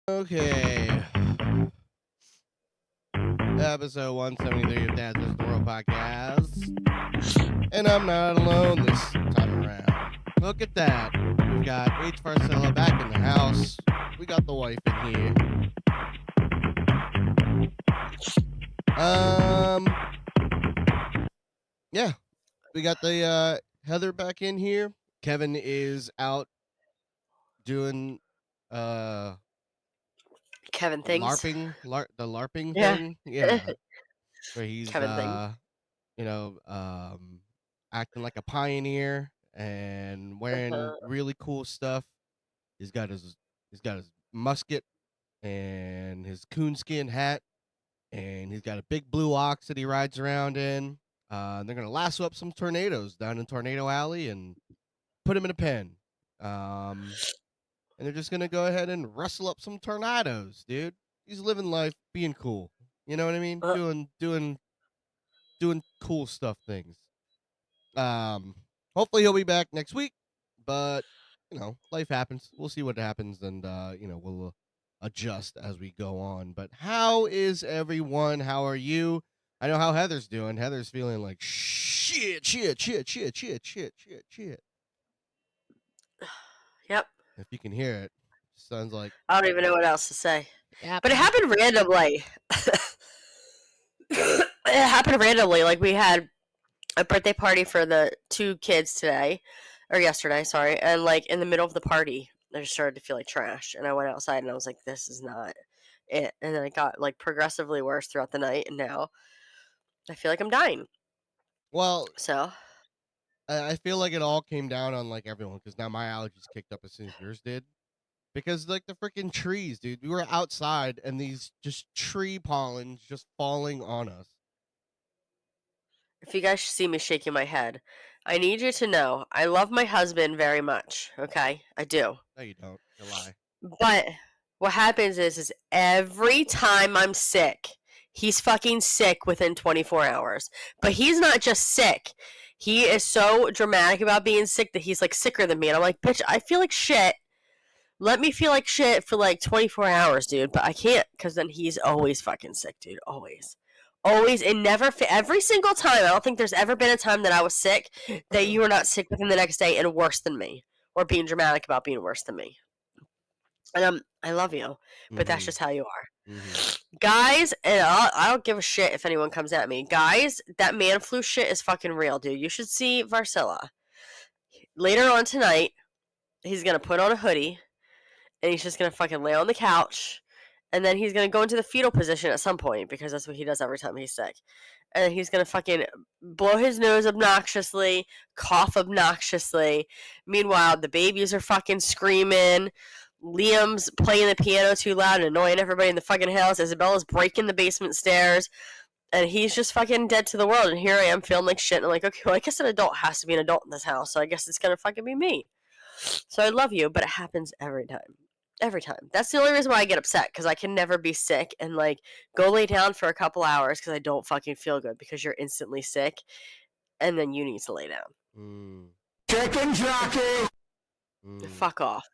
Okay. Episode 173 of Dad's Just the World Podcast. And I'm not alone this time around. Look at that. We've got H. Varcella back in the house. We got the wife in here. Yeah. We got the Heather back in here. Kevin is out doing Kevin things. LARPing, the LARPing Yeah. thing. Yeah. Where he's Kevin thing. acting like a pioneer and wearing really cool stuff. He's got his musket and his coonskin hat, and he's got a big blue ox that he rides around in. They're gonna lasso up some tornadoes down in Tornado Alley and put him in a pen. And they're just gonna go ahead and wrestle up some tornadoes, dude. He's living life, being cool. You know what I mean? Doing cool stuff things. Hopefully he'll be back next week, but life happens. We'll see what happens, and we'll adjust as we go on. But how is everyone? How are you? I know how Heather's doing. Heather's feeling like shit. Yep. If you can hear it, sounds like I don't even know what else to say. Yeah. But it happened randomly. It happened randomly. Like, we had a birthday party for the two kids yesterday, sorry. And, like, in the middle of the party, I just started to feel like trash. And I went outside and I was like, this is not it. And then it got, like, progressively worse throughout the night. And now I feel like I'm dying. Well, so I feel like it all came down on, like, everyone, because now my allergies kicked up as soon as yours did. Because, like, the freaking trees, dude. We were outside, and these just tree pollens just falling on us. If you guys see me shaking my head, I need you to know I love my husband very much, okay? I do. No, you don't. You lie. But what happens is every time I'm sick, he's fucking sick within 24 hours. But he's not just sick. He is so dramatic about being sick that he's, like, sicker than me. And I'm like, bitch, I feel like shit. Let me feel like shit for, like, 24 hours, dude. But I can't, because then he's always fucking sick, dude. Always. Always. And never, every single time. I don't think there's ever been a time that I was sick that you were not sick within the next day and worse than me. Or being dramatic about being worse than me. And I love you, but that's just how you are. Guys, and I don't give a shit if anyone comes at me. Guys, that man flu shit is fucking real, dude. You should see Varcella. Later on tonight, he's going to put on a hoodie, and he's just going to fucking lay on the couch, and then he's going to go into the fetal position at some point, because that's what he does every time he's sick. And he's going to fucking blow his nose obnoxiously, cough obnoxiously. Meanwhile, the babies are fucking screaming. Liam's playing the piano too loud and annoying everybody in the fucking house. Isabella's breaking the basement stairs. And he's just fucking dead to the world. And here I am feeling like shit. And I'm like, okay, well, I guess an adult has to be an adult in this house. So I guess it's going to fucking be me. So I love you, but it happens every time. Every time. That's the only reason why I get upset. Because I can never be sick and, like, go lay down for a couple hours because I don't fucking feel good. Because you're instantly sick. And then you need to lay down. Chicken jockey! Fuck off.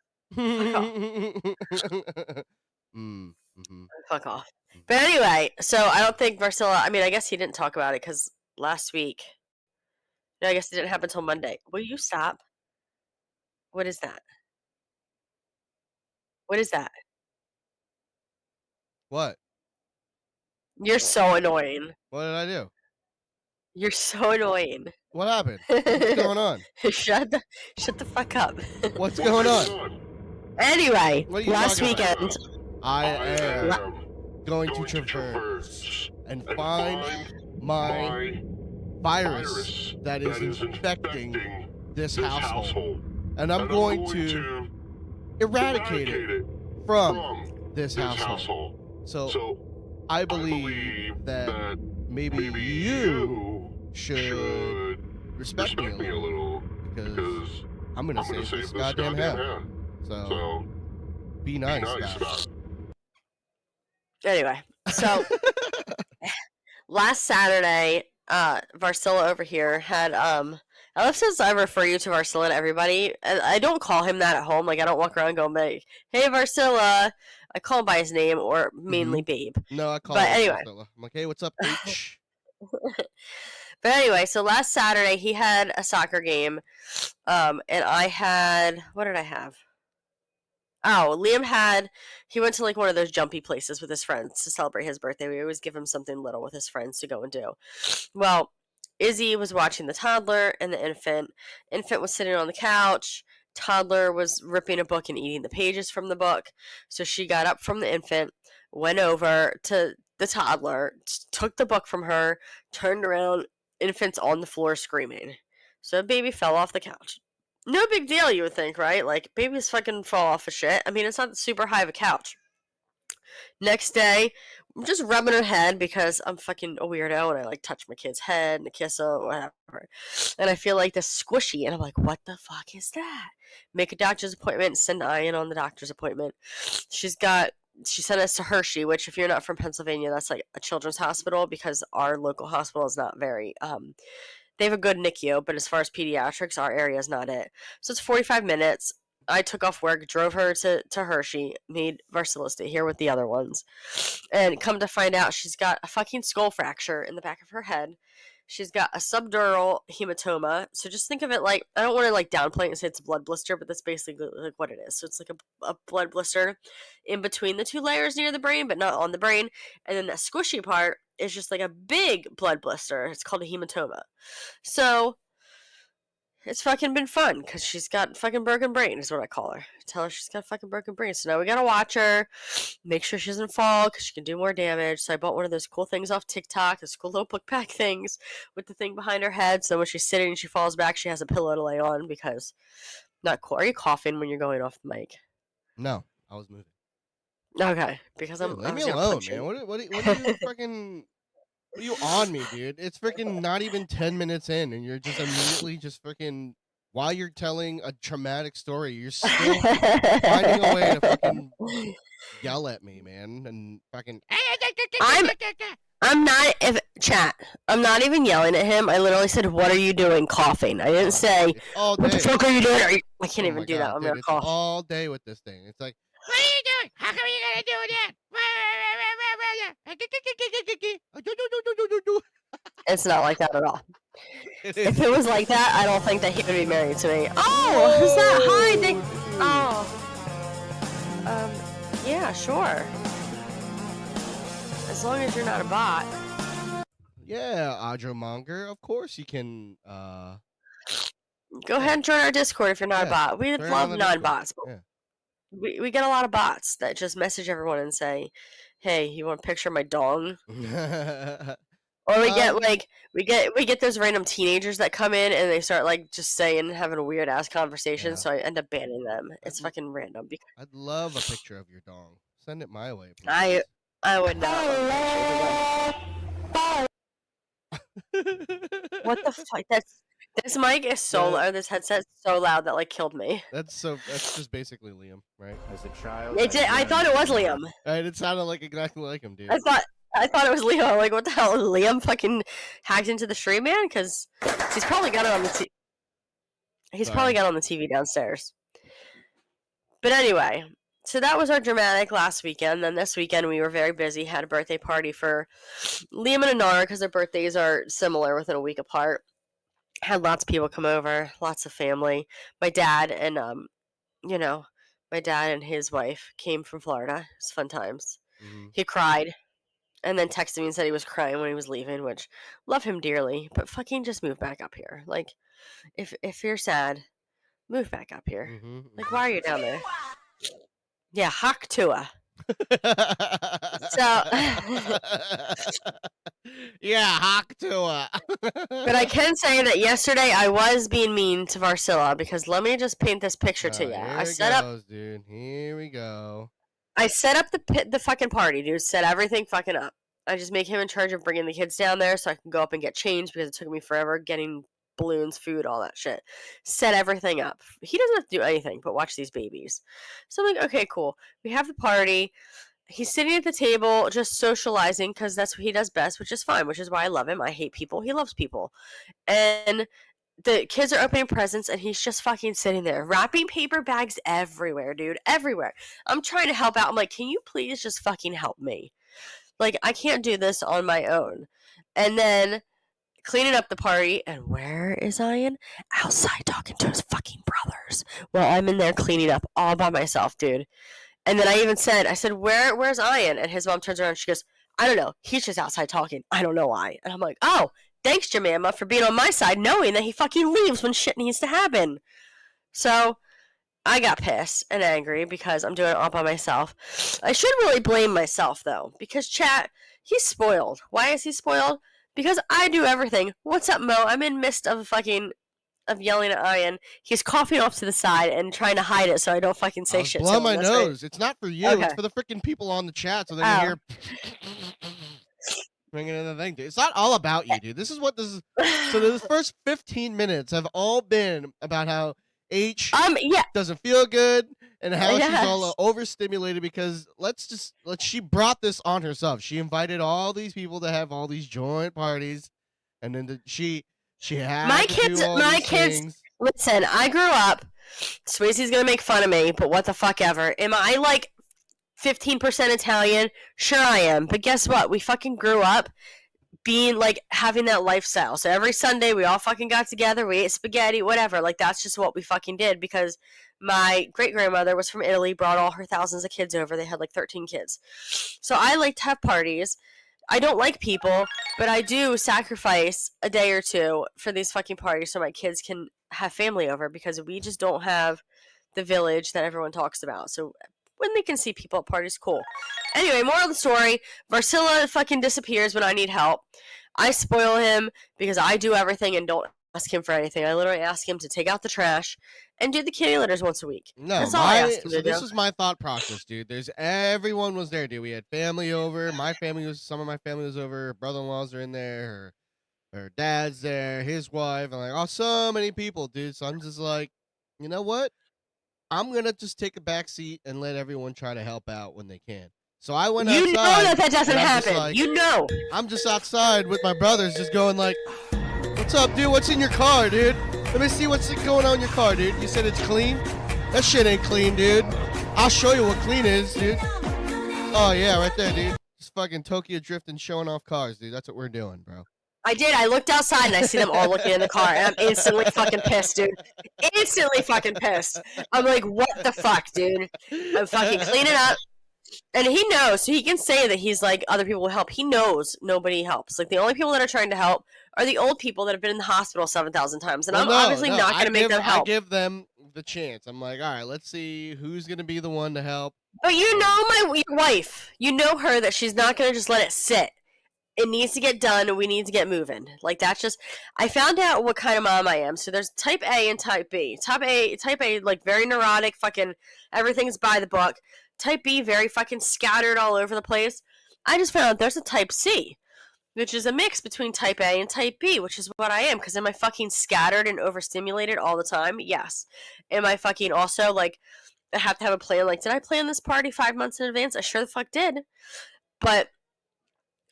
Fuck off. But anyway, so I don't think Varcella, I mean, I guess he didn't talk about it because last week, no, I guess it didn't happen until Monday. Will you stop? What is that? What is that? What? You're so annoying. What did I do? You're so annoying. What happened? What's going on? Shut the fuck up. What's going on? Anyway, What are you last talking weekend, about? I am going to traverse and find my virus that is infecting this household. And I'm going to eradicate it from this household. So I believe that maybe you should respect me a little, because I'm going to save this goddamn hell. So be nice about it. Anyway, so last Saturday, Varcella over here had ever since I refer you to Varcella to everybody, I don't call him that at home. Like, I don't walk around going like, "Hey, Varcella, I call him by his name or mainly Babe. No, I call But him anyway. Priscilla. I'm like, hey, what's up, H? But anyway, so last Saturday he had a soccer game, and I had, what did I have? Oh, he went to like one of those jumpy places with his friends to celebrate his birthday. We always give him something little with his friends to go and do. Well, Izzy was watching the toddler and the infant. Infant was sitting on the couch. Toddler was ripping a book and eating the pages from the book. So she got up from the infant, went over to the toddler, took the book from her, turned around, infant's on the floor screaming. So baby fell off the couch. No big deal, you would think, right? Like, babies fucking fall off of shit. I mean, it's not super high of a couch. Next day, I'm just rubbing her head because I'm fucking a weirdo and I like touch my kid's head and kiss them, whatever. And I feel like this squishy, and I'm like, what the fuck is that? Make a doctor's appointment, send Ian on the doctor's appointment. She sent us to Hershey, which if you're not from Pennsylvania, that's like a children's hospital because our local hospital is not very, they have a good NICU, but as far as pediatrics, our area is not it. So it's 45 minutes. I took off work, drove her to Hershey, made Varcilla stay here with the other ones. And come to find out, she's got a fucking skull fracture in the back of her head. She's got a subdural hematoma. So just think of it like, I don't want to like downplay it and say it's a blood blister, but that's basically like what it is. So it's like a blood blister in between the two layers near the brain, but not on the brain. And then that squishy part is just like a big blood blister. It's called a hematoma. So it's fucking been fun because she's got fucking broken brain is what I call her. Tell her she's got fucking broken brain. So now we gotta watch her, make sure she doesn't fall because she can do more damage. So I bought one of those cool things off TikTok, those cool little book pack things with the thing behind her head. So when she's sitting and she falls back, she has a pillow to lay on because not cool. Are you coughing when you're going off the mic? No, I was moving. Okay, because Dude, leave me alone, man. What are you freaking... What are you on me, dude? It's freaking not even 10 minutes in, and you're just immediately just freaking... While you're telling a traumatic story, you're still finding a way to fucking yell at me, man, and fucking... I'm not... Chat, I'm not even yelling at him. I literally said, what are you doing coughing? I didn't say, what the fuck are you doing? I can't even do that. I'm gonna cough. All day with this thing. It's like... What are you doing? How come you gonna do that? It's not like that at all. If it was like that, I don't think that he would be married to me. Oh, who's that? Hi, yeah, sure. As long as you're not a bot. Yeah, Audra Monger. Of course you can. Go ahead and join our Discord if you're not a bot. We love non-bots. Yeah. We get a lot of bots that just message everyone and say, "Hey, you want a picture of my dong?" Or we get those random teenagers that come in and they start like just saying having a weird ass conversation. Yeah. So I end up banning them. It's fucking random. I'd love a picture of your dong. Send it my way, please. I would not. What the fuck? This mic is so loud. This headset's so loud that like killed me. That's just basically Liam, right? As a child, I thought it was Liam. Right, it sounded like exactly like him, dude. I thought it was Liam. Like, what the hell? Liam fucking hacked into the stream, man? Because he's probably got it on the TV. He's probably got it on the TV downstairs. But anyway, so that was our dramatic last weekend. Then this weekend we were very busy. Had a birthday party for Liam and Anara because their birthdays are similar, within a week apart. Had lots of people come over, lots of family. My dad and my dad and his wife came from Florida. It's fun times. Mm-hmm. He cried. And then texted me and said he was crying when he was leaving, which love him dearly, but fucking just move back up here. Like, if you're sad, move back up here. Mm-hmm. Like, why are you down there? Yeah, Hak Tua. So, yeah, Hak Tua. But I can say that yesterday I was being mean to Varcilla because let me just paint this picture to you. Dude. Here we go. I set up the fucking party, dude. Set everything fucking up. I just make him in charge of bringing the kids down there so I can go up and get changed because it took me forever getting balloons, food, all that shit. Set everything up. He doesn't have to do anything but watch these babies. So I'm like, okay, cool. We have the party. He's sitting at the table just socializing because that's what he does best, which is fine, which is why I love him. I hate people. He loves people. And the kids are opening presents and he's just fucking sitting there wrapping paper bags everywhere, dude, everywhere. I'm trying to help out. I'm like, can you please just fucking help me? Like, I can't do this on my own. And then cleaning up the party, and where is Ian? Outside talking to his fucking brothers while I'm in there cleaning up all by myself, dude. And then I said, where's Ian? And his mom turns around and she goes, I don't know. He's just outside talking. I don't know why. And I'm like, oh, thanks, Jemima, for being on my side, knowing that he fucking leaves when shit needs to happen. So I got pissed and angry because I'm doing it all by myself. I should really blame myself, though, because chat, he's spoiled. Why is he spoiled? Because I do everything. What's up, Mo? I'm in midst of yelling at Ian. He's coughing off to the side and trying to hide it so I don't fucking say shit. Blow my nose. Right. It's not for you. Okay. It's for the freaking people on the chat so they can hear bringing in the thing, dude. It's not all about you, dude. This is what this is. So the first 15 minutes have all been about how H doesn't feel good and how she's all overstimulated because she brought this on herself. She invited all these people to have all these joint parties, and then she had my kids. Listen, I grew up. Swayze's gonna make fun of me, but what the fuck ever. Am I like 15% Italian? Sure I am, but guess what? We fucking grew up being like having that lifestyle. So every Sunday we all fucking got together, we ate spaghetti, whatever. Like that's just what we fucking did because my great grandmother was from Italy, brought all her thousands of kids over. They had like 13 kids. So I like to have parties. I don't like people, but I do sacrifice a day or two for these fucking parties so my kids can have family over because we just don't have the village that everyone talks about. So when they can see people at parties, cool. Anyway, moral of the story, Varsila fucking disappears when I need help. I spoil him because I do everything and don't ask him for anything. I literally ask him to take out the trash and do the kitty litters once a week. No, that's all I asked him to do. This is my thought process, dude. Everyone was there, dude. We had family over. Some of my family was over. Her brother-in-laws are in there. Her dad's there. His wife. And like, so many people, dude. So I'm just like, you know what? I'm going to just take a back seat and let everyone try to help out when they can. So I went outside. You know that doesn't happen. Like, you know. I'm just outside with my brothers just going like, what's up, dude? What's in your car, dude? Let me see what's going on in your car, dude. You said it's clean? That shit ain't clean, dude. I'll show you what clean is, dude. Oh, yeah, right there, dude. Just fucking Tokyo drifting, showing off cars, dude. That's what we're doing, bro. I did. I looked outside and I see them all looking in the car, and I'm instantly fucking pissed, dude. Instantly fucking pissed. I'm like, what the fuck, dude? I'm fucking cleaning up. And he knows, so he can say that he's like, other people will help. He knows nobody helps. Like, the only people that are trying to help are the old people that have been in the hospital 7,000 times. And I'm obviously not going to make them help. I give them the chance. I'm like, all right, let's see who's going to be the one to help. But you know your wife. You know her that she's not going to just let it sit. It needs to get done, and we need to get moving. Like, that's just... I found out what kind of mom I am. So there's type A and type B. Type A, like, very neurotic, fucking everything's by the book. Type B, very fucking scattered all over the place. I just found out there's a type C, which is a mix between type A and type B, which is what I am. Because am I fucking scattered and overstimulated all the time? Yes. Am I fucking also, like, I have to have a plan? Like, did I plan this party 5 months in advance? I sure the fuck did. But...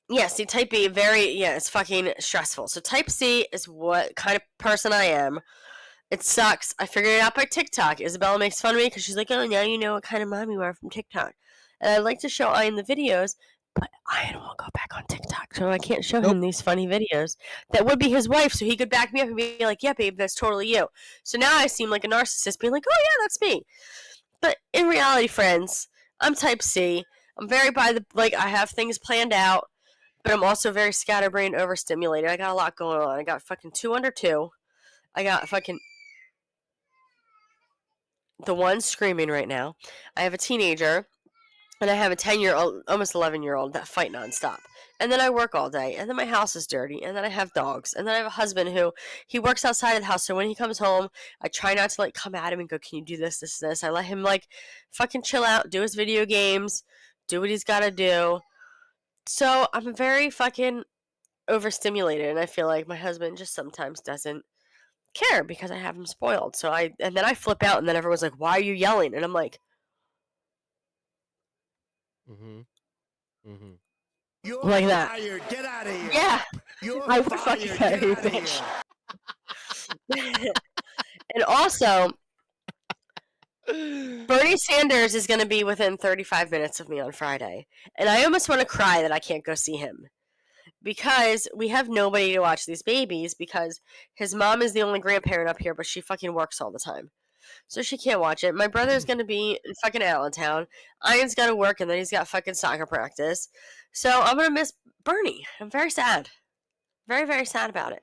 yeah, see, type B, it's fucking stressful. So type C is what kind of person I am. It sucks. I figured it out by TikTok. Isabella makes fun of me because she's like, oh, now you know what kind of mom you are from TikTok. And I like to show Ian the videos, but Ian won't go back on TikTok, so I can't show him these funny videos. That would be his wife, so he could back me up and be like, yeah, babe, that's totally you. So now I seem like a narcissist being like, oh, yeah, that's me. But in reality, friends, I'm type C. I'm very I have things planned out. But I'm also very scatterbrained, overstimulated. I got a lot going on. I got fucking 2 under 2. I got fucking... the one screaming right now. I have a teenager. And I have a 10-year-old, almost 11-year-old that fight nonstop. And then I work all day. And then my house is dirty. And then I have dogs. And then I have a husband who, he works outside of the house. So when he comes home, I try not to, like, come at him and go, can you do this, this, this? I let him, like, fucking chill out, do his video games, do what he's got to do. So I'm very fucking overstimulated, and I feel like my husband just sometimes doesn't care because I have him spoiled. And then I flip out, and then everyone's like, "Why are you yelling?" And I'm like, You're like that. fired. Get out of here. Yeah, You're I would fucking fired. fire you, bitch. And also, Bernie Sanders is going to be within 35 minutes of me on Friday. And I almost want to cry that I can't go see him. Because we have nobody to watch these babies because his mom is the only grandparent up here, but she fucking works all the time. So she can't watch it. My brother's going to be in fucking Allentown. Ian's got to work, and then he's got fucking soccer practice. So I'm going to miss Bernie. I'm very sad. Very, very sad about it.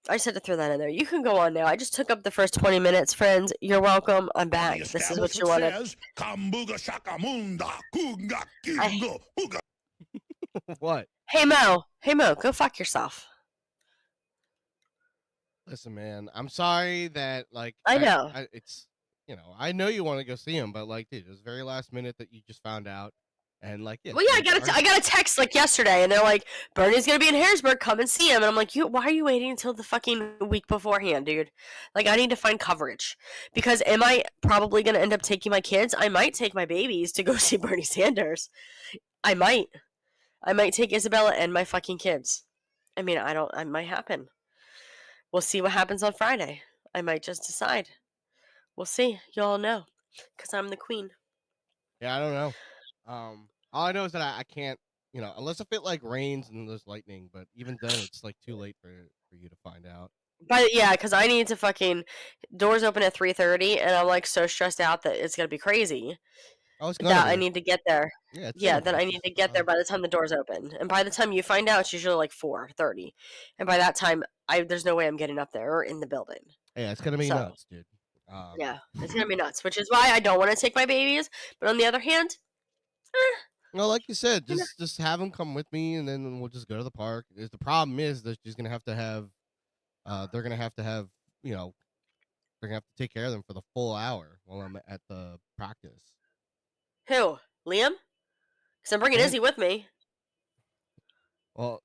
I just had to throw that in there. You can go on now. I just took up the first 20 minutes, friends. You're welcome. I'm back. This is what you wanted. What? Hey, Mo. Hey, Mo. Go fuck yourself. Listen, man. I'm sorry that, like... I know. It's, I know you want to go see him, but, like, dude, it was very last minute that you just found out. And, like, yeah. Well, yeah, I got a text, like, yesterday, and they're like, Bernie's going to be in Harrisburg. Come and see him. And I'm like, why are you waiting until the fucking week beforehand, dude? Like, I need to find coverage. Because am I probably going to end up taking my kids? I might take my babies to go see Bernie Sanders. I might take Isabella and my fucking kids. I mean, it might happen. We'll see what happens on Friday. I might just decide. We'll see. Y'all know. Because I'm the queen. Yeah, I don't know. All I know is that I can't, unless if it, like, rains and there's lightning, but even then, it's, like, too late for you to find out. But, yeah, because I need to fucking... Doors open at 3:30, and I'm, like, so stressed out that it's going to be crazy. Oh, it's gonna be. I need to get there. Yeah, then I need to get there by the time the doors open. And by the time you find out, it's usually like 4:30. And by that time, there's no way I'm getting up there or in the building. Yeah, it's gonna be nuts, dude. Yeah, it's gonna be nuts, which is why I don't want to take my babies. But on the other hand, no, like you said, just have them come with me, and then we'll just go to the park. The problem is that she's gonna have to have, they're gonna have to have, they're gonna have to take care of them for the full hour while I'm at the practice. Who? Liam? Because I'm bringing Izzy with me. Well,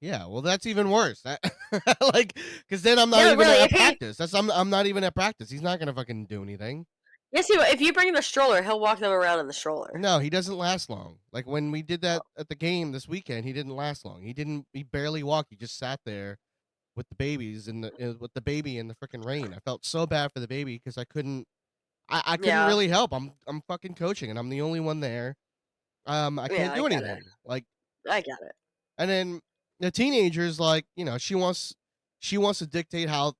yeah. Well, that's even worse. Like, because then I'm not even at practice. I'm not even at practice. He's not gonna fucking do anything. Yes, he will. If you bring the stroller, he'll walk them around in the stroller. No, he doesn't last long. Like when we did that at the game this weekend, he didn't last long. He barely walked. He just sat there with the babies with the baby in the freaking rain. I felt so bad for the baby because I couldn't really help. I'm fucking coaching, and I'm the only one there. I can't do anything. Like, I get it. And then the teenager's like, she wants to dictate how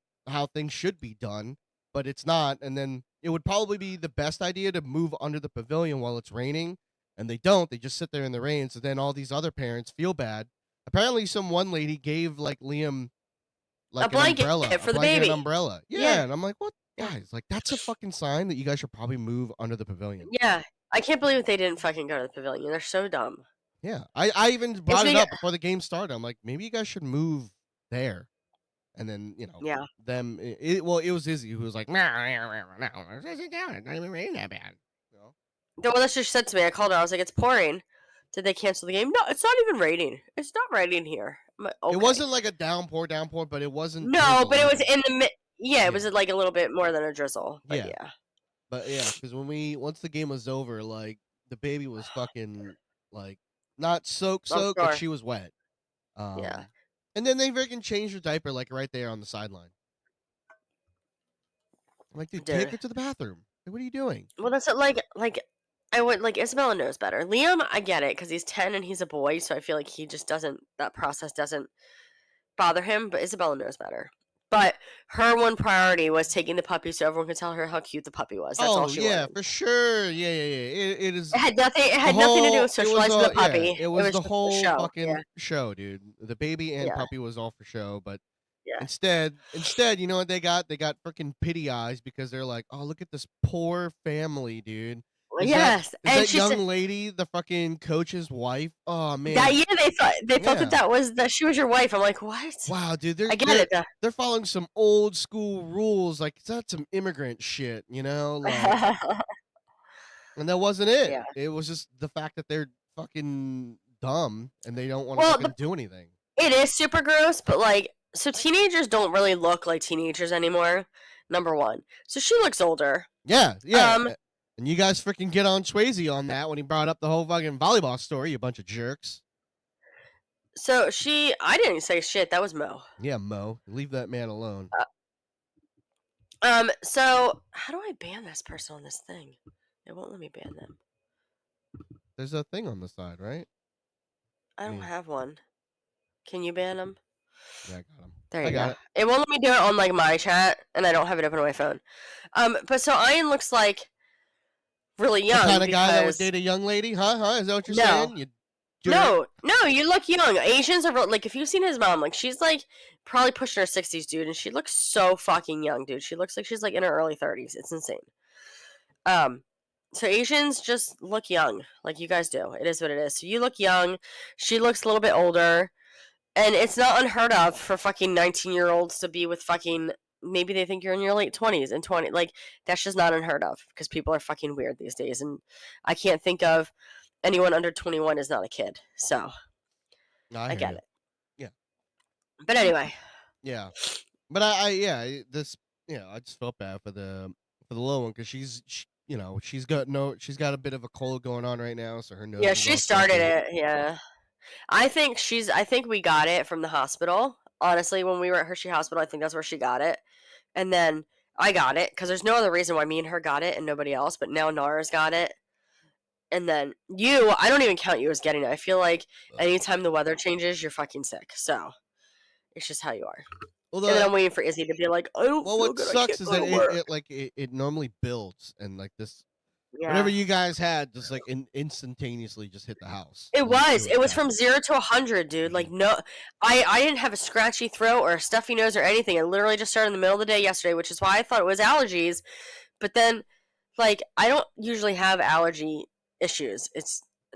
things should be done, but it's not. And then it would probably be the best idea to move under the pavilion while it's raining, and they don't. They just sit there in the rain. So then all these other parents feel bad. Apparently, one lady gave like Liam like a blanket umbrella for the baby. An umbrella. Yeah, and I'm like, what? Guys, like, that's a fucking sign that you guys should probably move under the pavilion. Yeah, I can't believe they didn't fucking go to the pavilion. They're so dumb. Yeah, I even brought it up before the game started. I'm like, maybe you guys should move there. And then, them, it was Izzy who was like, no, it's not even raining that bad. Well, that's what she said to me. I called her. I was like, it's pouring. Did they cancel the game? No, it's not even raining. It's not raining here. I'm like, okay. It wasn't like a downpour, but it wasn't. No, but it was in the it was like a little bit more than a drizzle. But yeah. But yeah, because once the game was over, like the baby was fucking like not soaked, but she was wet. Yeah. And then they freaking changed her diaper like right there on the sideline. I'm like, dude, take her to the bathroom. Like, what are you doing? Well, that's it. Like I would like Isabella knows better. Liam, I get it because he's 10 and he's a boy, so I feel like he just doesn't. That process doesn't bother him. But Isabella knows better. But her one priority was taking the puppy so everyone could tell her how cute the puppy was. That's all she wanted. For sure. Yeah. It is. It had nothing to do with socializing the puppy. Yeah, it was the whole fucking show, dude. The baby and puppy was all for show, but instead, you know what they got? They got freaking pity eyes because they're like, oh, look at this poor family, dude. Yes, and that young lady, the fucking coach's wife. Oh man, they thought that she was your wife. I'm like, what? Wow, dude, I get it. They're following some old school rules, like it's not some immigrant shit, Like, and that wasn't it. Yeah. It was just the fact that they're fucking dumb and they don't want to do anything. It is super gross, but like, so teenagers don't really look like teenagers anymore. Number one, so she looks older. Yeah. And you guys freaking get on Swayze on that when he brought up the whole fucking volleyball story, you bunch of jerks. So I didn't say shit. That was Mo. Yeah, Mo. Leave that man alone. So how do I ban this person on this thing? It won't let me ban them. There's a thing on the side, right? I don't have one. Can you ban them? Yeah, I got him. There you I got go. it. It won't let me do it on like my chat, and I don't have it open on my phone. But so Ian looks like really The young. kind of guy that would because- date a young lady, huh? Is that what you're No. saying? You No, you look young. Asians are like, if you've seen his mom, like she's like probably pushing her 60s, dude, and she looks so fucking young, dude. She looks like she's like in her early 30s. It's insane. So Asians just look young, like you guys do. It is what it is. So you look young. She looks a little bit older, and it's not unheard of for fucking 19-year-olds to be with fucking. Maybe they think you're in your late 20s and 20. Like that's just not unheard of because people are fucking weird these days, and I can't think of anyone under 21 is not a kid. So I get it. Yeah. But anyway. Yeah. But I just felt bad for the little one because she's got a bit of a cold going on right now, so her nose. Yeah, is she all started stuffy. it. Yeah. I think we got it from the hospital. Honestly, when we were at Hershey Hospital, I think that's where she got it. And then I got it because there's no other reason why me and her got it and nobody else. But now Nara's got it. And then I don't even count you as getting it. I feel like anytime the weather changes, you're fucking sick. So it's just how you are. And then I'm waiting for Izzy to be like, I don't feel what good. sucks is that I can't go to work." it normally builds and like this. Yeah. Whatever you guys had, just like instantaneously just hit the house. It was. It was bad. from 0 to 100, dude. Like no, I didn't have a scratchy throat or a stuffy nose or anything. It literally just started in the middle of the day yesterday, which is why I thought it was allergies. But then, like, I don't usually have allergy issues.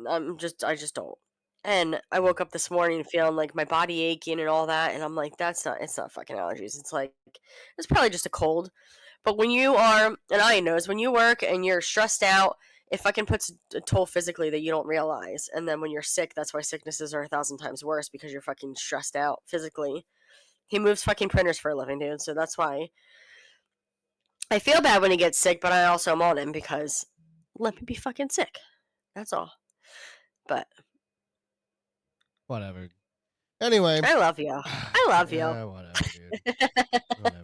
I just don't. And I woke up this morning feeling like my body aching and all that, and I'm like, it's not fucking allergies. It's like it's probably just a cold. But when you are, and I knows, when you work and you're stressed out, it fucking puts a toll physically that you don't realize. And then when you're sick, that's why sicknesses are 1,000 times worse because you're fucking stressed out physically. He moves fucking printers for a living, dude. So that's why I feel bad when he gets sick, but I also am on him because let me be fucking sick. That's all. But whatever. Anyway, I love you. I love you. Whatever, dude. Whatever.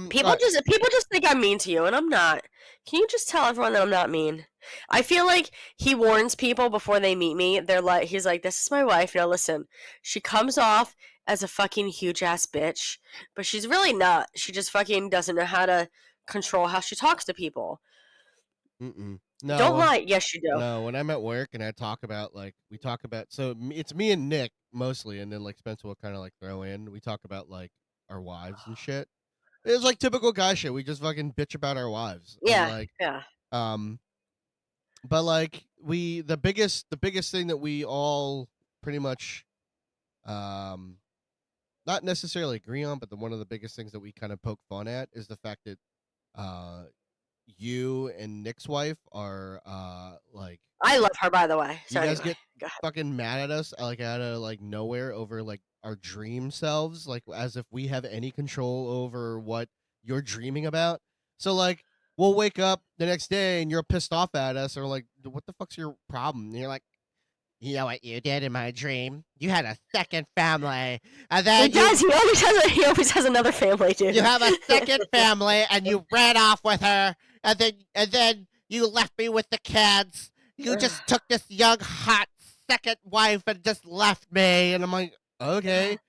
People just think I'm mean to you, and I'm not. Can you just tell everyone that I'm not mean? I feel like he warns people before they meet me. He's like, this is my wife. Now listen, she comes off as a fucking huge ass bitch, but she's really not. She just fucking doesn't know how to control how she talks to people. No, don't lie. Yes, you do. No, when I'm at work and I talk about so it's me and Nick mostly, and then like Spencer will kind of like throw in. We talk about like our wives and shit. It's like typical guy shit. We just fucking bitch about our wives. Yeah, and, like, yeah. But like the biggest thing that we all pretty much, not necessarily agree on, but one of the biggest things that we kind of poke fun at is the fact that, you and Nick's wife are like. I love her, by the way. So you guys anyway, get fucking mad at us like out of like nowhere over like our dream selves, like as if we have any control over what you're dreaming about. So like we'll wake up the next day and you're pissed off at us, or like, what the fuck's your problem? And you're like, you know what you did in my dream? You had a second family, and then he always has another family, dude. You have a second family, and you ran off with her, and then you left me with the kids. You just took this young, hot second wife and just left me. And I'm like, okay. And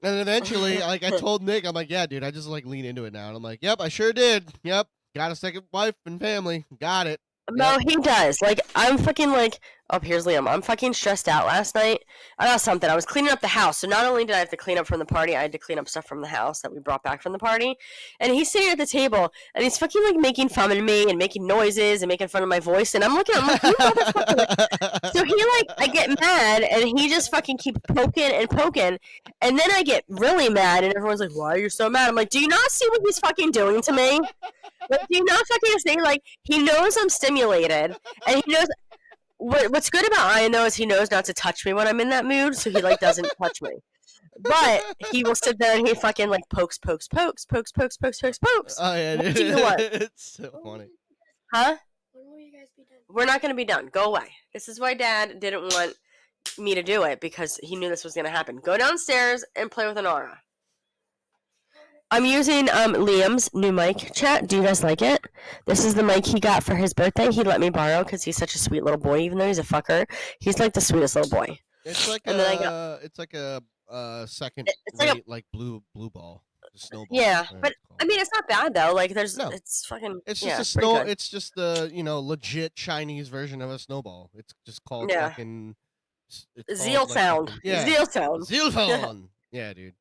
then eventually, like, I told Nick, I'm like, yeah, dude, I just, like, lean into it now. And I'm like, yep, I sure did. Yep, got a second wife and family. Got it. No, he does. Like, I'm fucking like, oh, here's Liam. I'm fucking stressed out last night. I got something. I was cleaning up the house. So not only did I have to clean up from the party, I had to clean up stuff from the house that we brought back from the party. And he's sitting at the table, and he's fucking like making fun of me and making noises and making fun of my voice. And I'm looking at him like, you motherfucker. So he like, I get mad, and he just fucking keeps poking and poking. And then I get really mad, and everyone's like, why are you so mad? I'm like, do you not see what he's fucking doing to me? Like, do you not fucking say, like, he knows I'm stimulated, and he knows what's good about Ian, though, is he knows not to touch me when I'm in that mood, so he, like, doesn't touch me. But he will sit there and he fucking, like, pokes. Oh, yeah, what do you want? It's so funny. Huh? When will you guys be done? We're not going to be done. Go away. This is why Dad didn't want me to do it, because he knew this was going to happen. Go downstairs and play with Anara. I'm using Liam's new mic. Chat. Do you guys like it? This is the mic he got for his birthday. He let me borrow because he's such a sweet little boy. Even though he's a fucker, he's like the sweetest little boy. It's like And then I got second it's like a rate like blue ball, snowball. yeah, whatever but it's called. I mean it's not bad though. Like there's No. it's fucking It's yeah, just a pretty snow. good. It's just the legit Chinese version of a snowball. It's just called Yeah. fucking. It's Zeal called, like, sound. fucking- yeah. Zeal sound. Xylophone. Yeah, dude.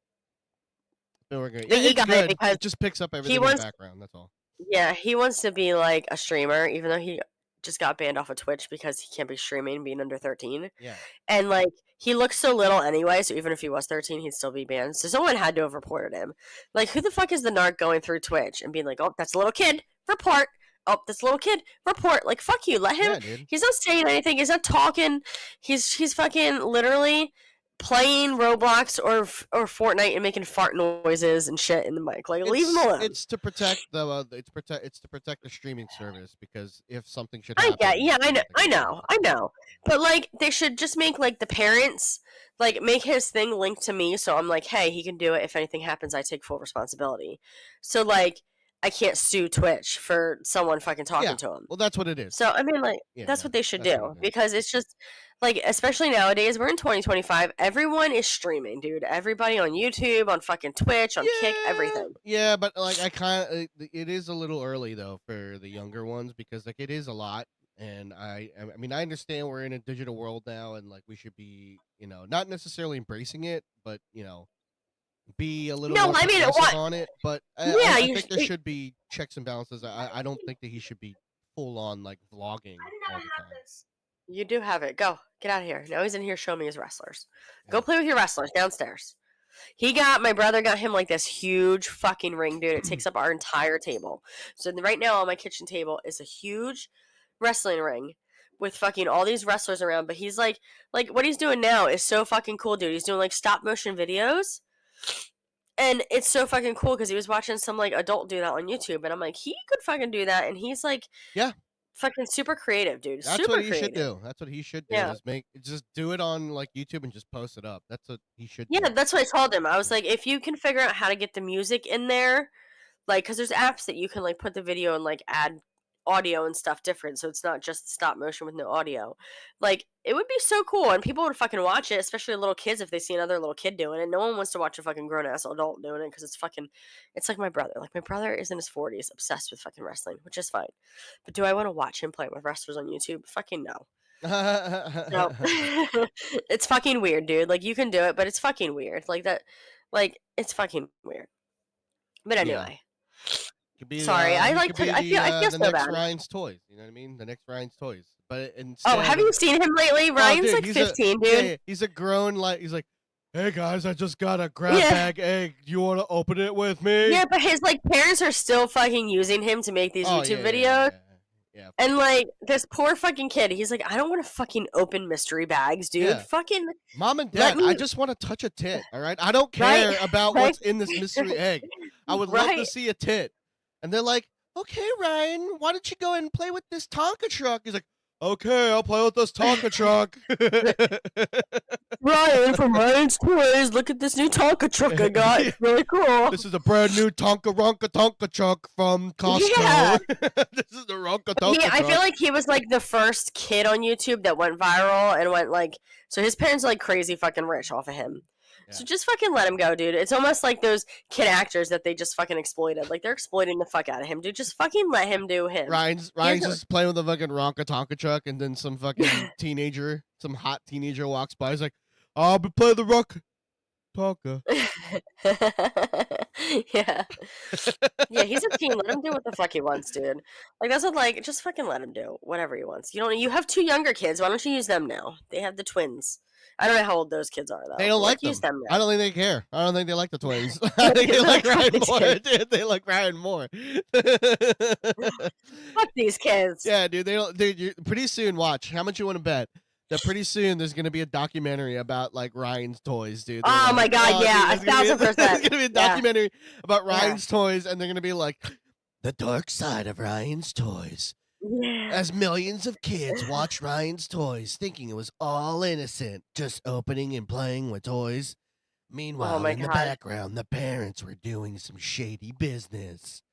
Been working. But Yeah, he it's got it good. because It just picks up everything in wants- the background. That's all. Yeah, he wants to be like a streamer, even though he just got banned off of Twitch because he can't be streaming being under 13. Yeah. And like he looks so little anyway, so even if he was 13, he'd still be banned. So someone had to have reported him. Like who the fuck is the narc going through Twitch and being like, "Oh, that's a little kid. Report. Oh, this little kid. Report." Like fuck you. Let him. Yeah, dude. He's not saying anything. He's not talking. He's fucking literally playing Roblox or Fortnite and making fart noises and shit in the mic. Like leave him alone. It's to protect the it's to protect the streaming service because if something should I happen. get, yeah, something I can know, happen. but like they should just make like the parents like make his thing linked to me, so I'm like, hey, he can do it. If anything happens, I take full responsibility. So like, I can't sue Twitch for someone fucking talking Yeah. to him. Well, that's what it is. So I mean, like, Yeah, that's yeah, what they should that's do what it is. because it's just like, especially nowadays, we're in 2025. Everyone is streaming, dude. Everybody on YouTube, on fucking Twitch, on Kick, everything. Yeah, but like I kind of it is a little early though for the younger ones because like it is a lot, and I mean I understand we're in a digital world now, and like we should be not necessarily embracing it, but be a little No, more I mean, progressive what? on it. But Yeah, I you think there sh- should be checks and balances. I don't think that he should be full on like vlogging all the time. You do have it. Go. Get out of here. Now he's in here showing me his wrestlers. Go Yeah. play with your wrestlers downstairs. My brother got him like this huge fucking ring, dude. It takes up our entire table. So right now on my kitchen table is a huge wrestling ring with fucking all these wrestlers around. But he's like what he's doing now is so fucking cool, dude. He's doing like stop motion videos. And it's so fucking cool because he was watching some like adult do that on YouTube. And I'm like, he could fucking do that. And he's like, Yeah. fucking super creative, dude. That's super what he creative. should do. That's what he should do. Yeah. Is just do it on like YouTube and just post it up. That's what he should Yeah, do. that's what I told him. I was like, if you can figure out how to get the music in there, like, because there's apps that you can like put the video and like add audio and stuff different, so it's not just the stop motion with no audio. Like, it would be so cool, and people would fucking watch it, especially little kids if they see another little kid doing it. No one wants to watch a fucking grown ass adult doing it because it's like my brother. Like my brother is in his 40s, obsessed with fucking wrestling, which is fine. But do I want to watch him play with wrestlers on YouTube? Fucking no. No. It's fucking weird, dude. Like you can do it, but it's fucking weird. Like that, like it's fucking weird. But Yeah. anyway, Could be, sorry. I he like could to. be I feel. I the feel so next bad. Ryan's Toys. You know what I mean? The next Ryan's Toys. But instead, Oh, have you seen him lately? Oh, Ryan's dude, like he's 15, yeah, dude. yeah, he's a grown he's like, hey guys, I just got a grab Yeah. bag egg. You want to open it with me? Yeah, but his like parents are still fucking using him to make these Oh, YouTube yeah, videos. Yeah. And like this poor fucking kid, he's like, I don't want to fucking open mystery bags, dude. Yeah. Fucking Mom and Let Dad, I me- just want to touch a tit. All right, I don't Right, care about right. what's in this mystery egg. I would love to Right. see a tit. And they're like, okay, Ryan, why don't you go and play with this Tonka truck? He's like, okay, I'll play with this Tonka truck. Ryan from Ryan's Toys. Look at this new Tonka truck I got. It's really cool. This is a brand new Tonka truck from Costco. Yeah. This is the Tonka truck. I feel like he was like the first kid on YouTube that went viral and went like. So his parents are like crazy fucking rich off of him. So Yeah. just fucking let him go, dude. It's almost like those kid actors that they just fucking exploited. Like they're exploiting the fuck out of him, dude. Just fucking let him do him. Ryan's a- just playing with a fucking Tonka truck, and then some fucking teenager, some hot teenager walks by. He's like, I'll be playing the Tonka. Yeah. Yeah, he's a teen. Let him do what the fuck he wants, dude. Like that's what like just fucking let him do whatever he wants. You have two younger kids. Why don't you use them now? They have the twins. I don't know how old those kids are though. They don't but, like use them I now. don't think they care. I don't think they like the twins. I think they like Ryan more. Dude, they like Ryan more. Fuck these kids. Yeah, dude. They don't. Dude, pretty soon, watch. How much you want to bet that pretty soon there's gonna be a documentary about like Ryan's toys, dude. They're Oh like, my God, yeah, dude, there's gonna be 1,000%. There's gonna be a Yeah. documentary about Yeah. Ryan's toys, and they're gonna be like, the dark side of Ryan's toys. Yeah. As millions of kids watch Ryan's toys, thinking it was all innocent, just opening and playing with toys, Meanwhile, my in the God. background, the parents were doing some shady business.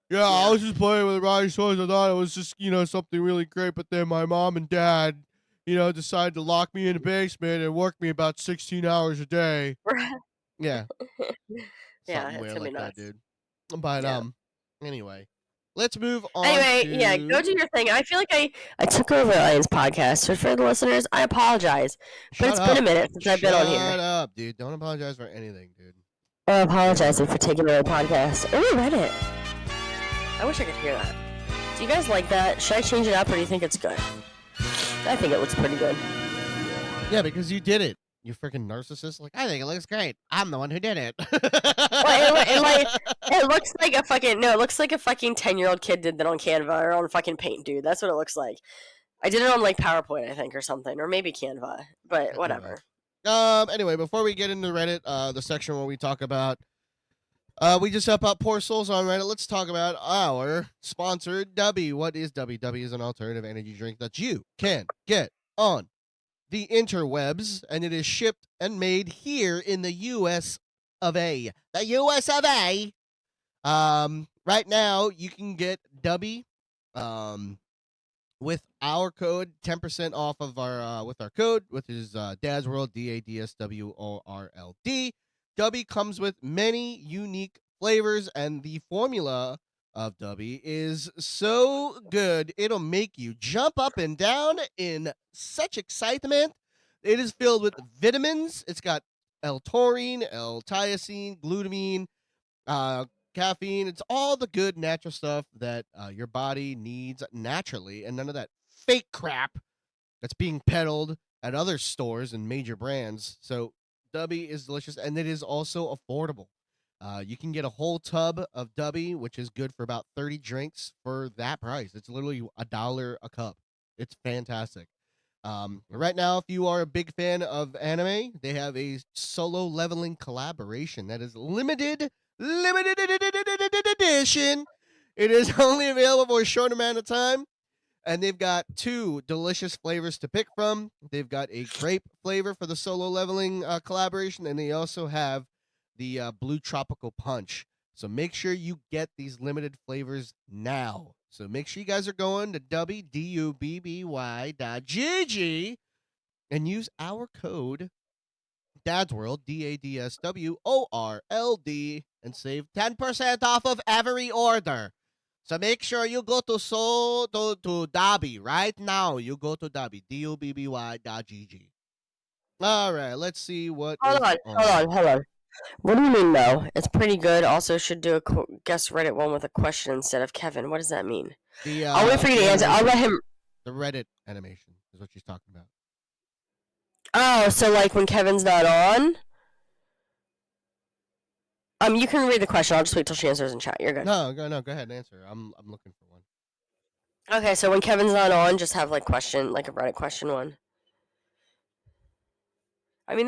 Yeah, I was just playing with Ronnie's toys. I thought it was just, something really great. But then my mom and dad, decided to lock me in the basement and work me about 16 hours a day. Yeah, Yeah, something it's weird gonna be like that, nuts. dude. But Yeah. anyway, let's move on Anyway, to. yeah, go do your thing. I feel like I took over Ryan's podcast. So for the listeners, I apologize. But Shut it's up. been a minute since I've been on here. Shut up, dude. Don't apologize for anything, dude. I'm apologizing for taking over the podcast. Oh, Reddit. I wish I could hear that. Do you guys like that? Should I change it up or do you think it's good? I think it looks pretty good. Yeah, because you did it. You freaking narcissist. Like, I think it looks great. I'm the one who did it. It looks like a fucking, no, it looks like a fucking 10-year-old kid did that on Canva or on fucking Paint, dude. That's what it looks like. I did it on like PowerPoint, I think, or something, or maybe Canva, but whatever. Anyway, before we get into Reddit, the section where we talk about, we just help out poor souls on Reddit. Let's talk about our sponsor, Dubby. What is Dubby? Dubby is an alternative energy drink that you can get on the interwebs, and it is shipped and made here in the U.S. of A. The U.S. of A. Right now, you can get Dubby, with our code, 10% off of our with our code, which is Dad's World, DADSWORLD. Dubby comes with many unique flavors, and the formula of Dubby is so good it'll make you jump up and down in such excitement. It is filled with vitamins. It's got L-taurine, L-tyosine, glutamine, caffeine. It's all the good natural stuff that your body needs naturally, and none of that fake crap that's being peddled at other stores and major brands. So Dubby is delicious, and it is also affordable. You can get a whole tub of Dubby, which is good for about 30 drinks for that price. It's literally $1 a cup. It's fantastic. Right now, if you are a big fan of anime, they have a solo leveling collaboration that is limited edition. It is only available for a short amount of time, and they've got 2 delicious flavors to pick from. They've got a grape flavor for the solo leveling collaboration, and they also have the blue tropical punch. So make sure you get these limited flavors now. So make sure you guys are going to www.dubby.gg and use our code Dad's World, DADSWORLD, and save 10% off of every order. So make sure you go to Dubby right now. You go to Dubby, DUBBY.gg. All right, let's see what. Hold on. What do you mean, no? It's pretty good. Also, should do a guess Reddit one with a question instead of Kevin. What does that mean? I'll wait for you to answer. I'll let him. The Reddit animation is what she's talking about. Oh, so like when Kevin's not on? You can read the question. I'll just wait till she answers in chat. You're good. No, go ahead and answer. I'm looking for one. Okay, so when Kevin's not on, just have like a Reddit question one. I mean,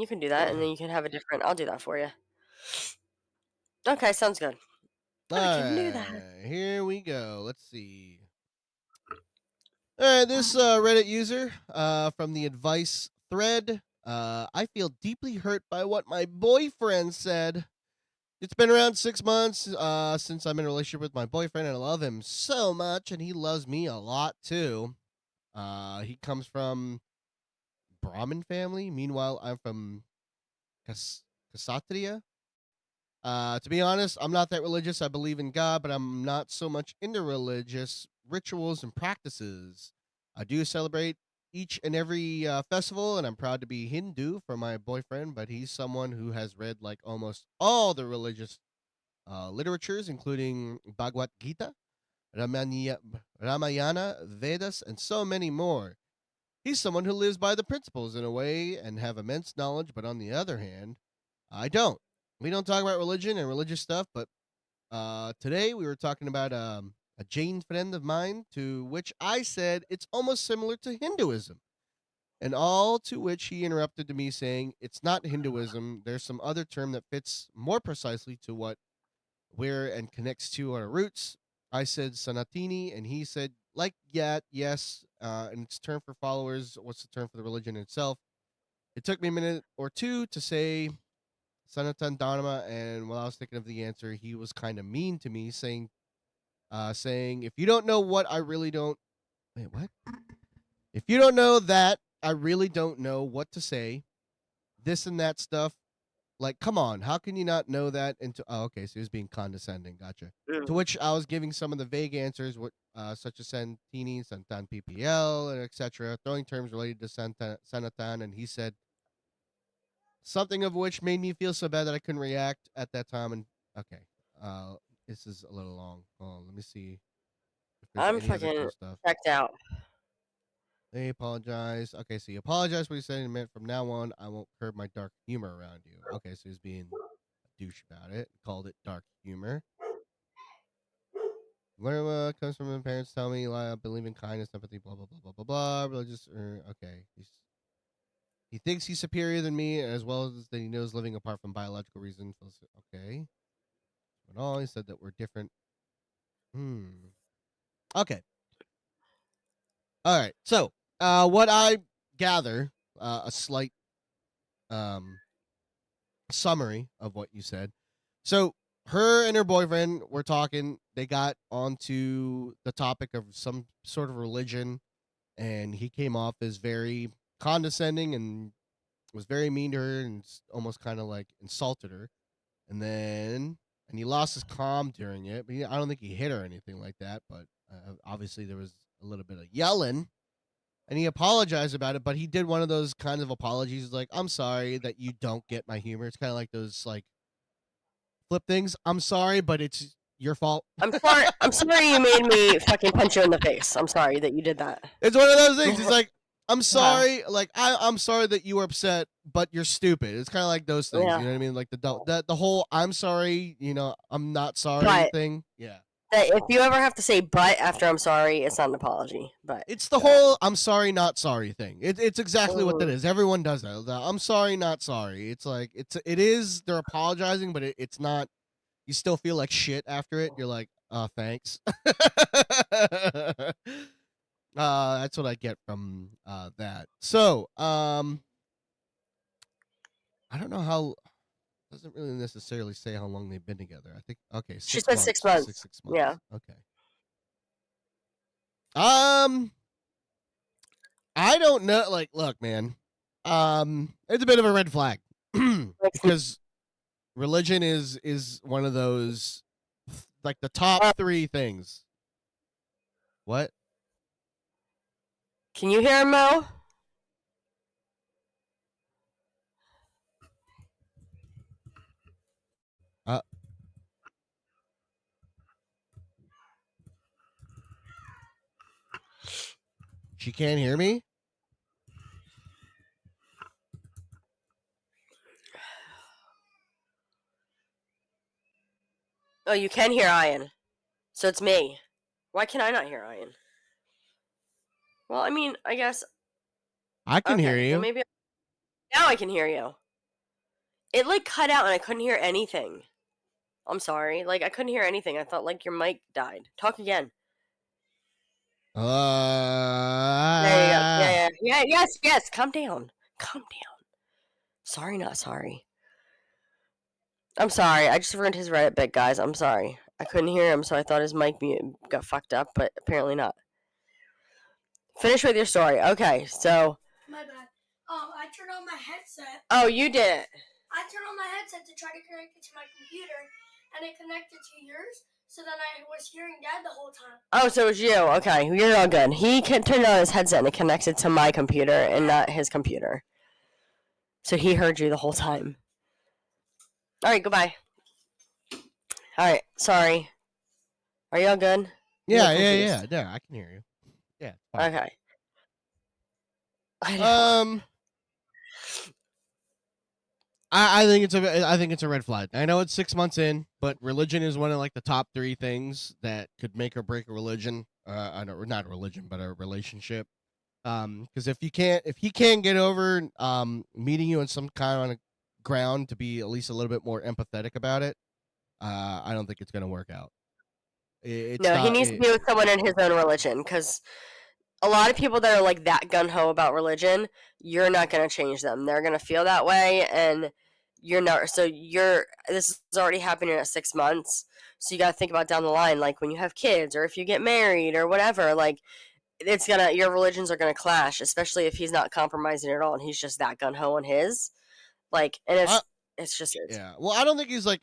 you can do that, and then you can have a different. I'll do that for you. Okay, sounds good. I can do that. Here we go. Let's see. All right, this Reddit user from the advice thread. I feel deeply hurt by what my boyfriend said. It's been around 6 months since I'm in a relationship with my boyfriend, and I love him so much, and he loves me a lot too. He comes from Brahmin family. Meanwhile, I'm from Kshatriya. To be honest, I'm not that religious. I believe in God, but I'm not so much into religious rituals and practices. I do celebrate each and every festival, and I'm proud to be Hindu for my boyfriend, but he's someone who has read like almost all the religious literatures, including Bhagavad Gita, Ramayana, Vedas, and so many more. He's someone who lives by the principles in a way and have immense knowledge, but on the other hand, I don't. We don't talk about religion and religious stuff, but today we were talking about a Jain friend of mine, to which I said it's almost similar to Hinduism. And all to which he interrupted to me saying, it's not Hinduism. There's some other term that fits more precisely to what we're and connects to our roots. I said Sanatini, and he said, like, yeah, yes, and it's term for followers. What's the term for the religion itself? It took me a minute or two to say Sanatan Dharma, and while I was thinking of the answer, he was kind of mean to me, saying, if you don't know what I really don't, wait, what? If you don't know that, I really don't know what to say, this and that stuff. Like, come on, how can you not know that? Okay, so he was being condescending. Gotcha. To which I was giving some of the vague answers, such as Santini, Santan PPL, and etc., throwing terms related to Sanatan, and he said something of which made me feel so bad that I couldn't react at that time. And okay, this is a little long. Hold on, let me see if there's I'm any other fucking cool stuff. checked out. They apologize. Okay, so you apologize for what you said in a minute. From now on, I won't curb my dark humor around you. Okay, so he's being a douche about it. Called it dark humor. Where comes from? My parents tell me I believe in kindness, empathy, blah blah blah blah blah blah. Religious. Okay, he thinks he's superior than me, as well as that he knows living apart from biological reasons. Okay, but all he said that we're different. Okay. All right. So, what I gather, a slight summary of what you said. So, her and her boyfriend were talking. They got onto the topic of some sort of religion, and he came off as very condescending and was very mean to her and almost kind of like insulted her. And he lost his calm during it. But I don't think he hit her or anything like that. But obviously there was a little bit of yelling, and he apologized about it. But he did one of those kinds of apologies, like, "I'm sorry that you don't get my humor." It's kind of like those like flip things. I'm sorry, but it's your fault. I'm sorry. I'm sorry you made me fucking punch you in the face. I'm sorry that you did that. It's one of those things. It's like, I'm sorry, like I'm sorry that you were upset, but you're stupid. It's kind of like those things, Yeah. you know what I mean? Like the whole "I'm sorry, I'm not sorry" thing. Yeah. That if you ever have to say "but" after "I'm sorry," it's not an apology. But it's the whole "I'm sorry, not sorry" thing. It's exactly what that is. Everyone does that. I'm sorry, not sorry. It's like it is. They're apologizing, but it's not. You still feel like shit after it. You're like, thanks. That's what I get from that. So, I don't know how. Doesn't really necessarily say how long they've been together. I think she said 6 months. 6 months. Yeah. Okay. I don't know. Like, look, man. It's a bit of a red flag because religion is one of those, like, the top 3 things. What? Can you hear him, Mo? She can't hear me? Oh, you can hear Ian. So it's me. Why can I not hear Ian? Well, I mean, I guess I can hear you. Well, maybe now I can hear you. It like cut out and I couldn't hear anything. I'm sorry. Like I couldn't hear anything. I thought like your mic died. Talk again. There you go. Yeah. Yes. Calm down. Sorry, not sorry. I'm sorry. I just ruined his Reddit bit, guys. I'm sorry. I couldn't hear him, so I thought his mic got fucked up, but apparently not. Finish with your story. Okay, so. My bad. I turned on my headset. Oh, you did it. I turned on my headset to try to connect it to my computer, and it connected to yours, so then I was hearing Dad the whole time. Oh, so it was you. Okay, you're all good. He turned on his headset and it connected to my computer and not his computer. So he heard you the whole time. All right, goodbye. All right, sorry. Are y'all good? Yeah. Yeah, I can hear you. Yeah. Fine. Okay. I think it's a red flag. I know it's 6 months in, but religion is one of like the top 3 things that could make or break a religion. Not a religion, but a relationship. Because if he can't get over meeting you on some kind of ground to be at least a little bit more empathetic about it, I don't think it's gonna work out. He needs to be with someone in his own religion, because a lot of people that are like that gun ho about religion, you're not going to change them. They're going to feel that way, and you're not. So this is already happening at 6 months. So you got to think about down the line, like when you have kids or if you get married or whatever, like your religions are gonna clash, especially if he's not compromising at all and he's just that gun ho on his. Like, and I, it's just yeah. Well, I don't think he's like.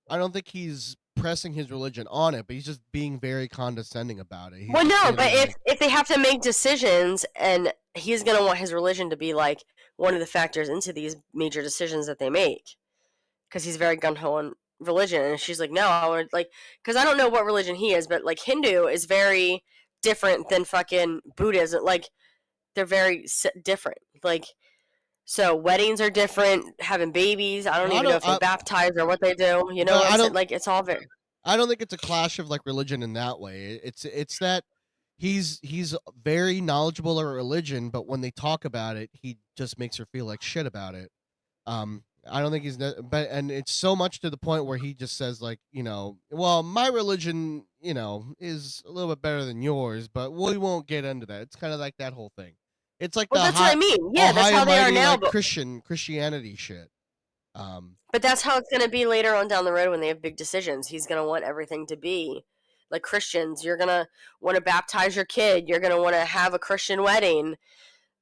I don't think he's pressing his religion on it, but he's just being very condescending about it. He's well, just no, saying, but like, if they have to make decisions, and he's gonna want his religion to be like one of the factors into these major decisions that they make, because he's very gun ho on religion, and she's like, no, I would like, because I don't know what religion he is, but like Hindu is very different than fucking Buddhism. Like, they're very different. Like, so weddings are different. Having babies, I don't well, even know if they baptize or what they do. You know but what I I'm saying? don't. Like, it's all very. I don't think it's a clash of like religion in that way. It's that he's very knowledgeable of religion, but when they talk about it, he just makes her feel like shit about it. I don't think he's, but and it's so much to the point where he just says like, well, my religion, is a little bit better than yours, but we won't get into that. It's kind of like that whole thing. It's like Well, the that's what I mean. Yeah, all that's high how and they are mighty now. like But Christianity shit. but that's how it's gonna be later on down the road when they have big decisions. He's gonna want everything to be like Christians. You're gonna want to baptize your kid. You're gonna want to have a Christian wedding.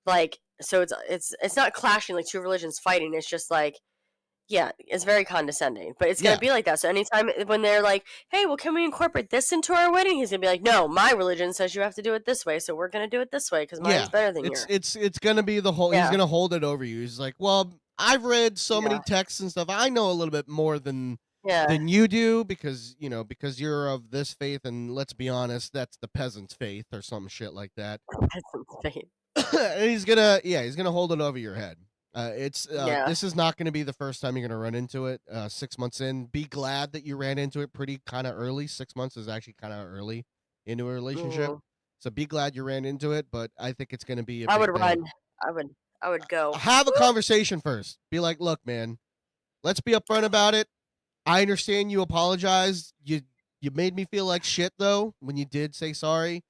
Like, so it's not clashing like two religions fighting. It's just like, yeah, it's very condescending, but it's gonna Yeah. be like that. So anytime when they're like, "Hey, well, can we incorporate this into our wedding?" He's gonna be like, "No, my religion says you have to do it this way, so we're gonna do it this way because mine's better than yours." It's gonna be the whole. He's Yeah, gonna hold it over you. He's like, well, I've read so many yeah, texts and stuff. I know a little bit more than yeah. you do because because you're of this faith, and let's be honest, that's the peasant's faith or some shit like that. That's insane. And he's gonna hold it over your head. Yeah. This is not gonna be the first time you're gonna run into it. 6 months in, be glad that you ran into it pretty kind of early. 6 months is actually kind of early into a relationship, Mhm. so be glad you ran into it. But I think it's gonna be a I big would thing. run. I would go. Have a conversation first. Be like, look, man, let's be upfront about it. I understand you apologized. You made me feel like shit though when you did say sorry,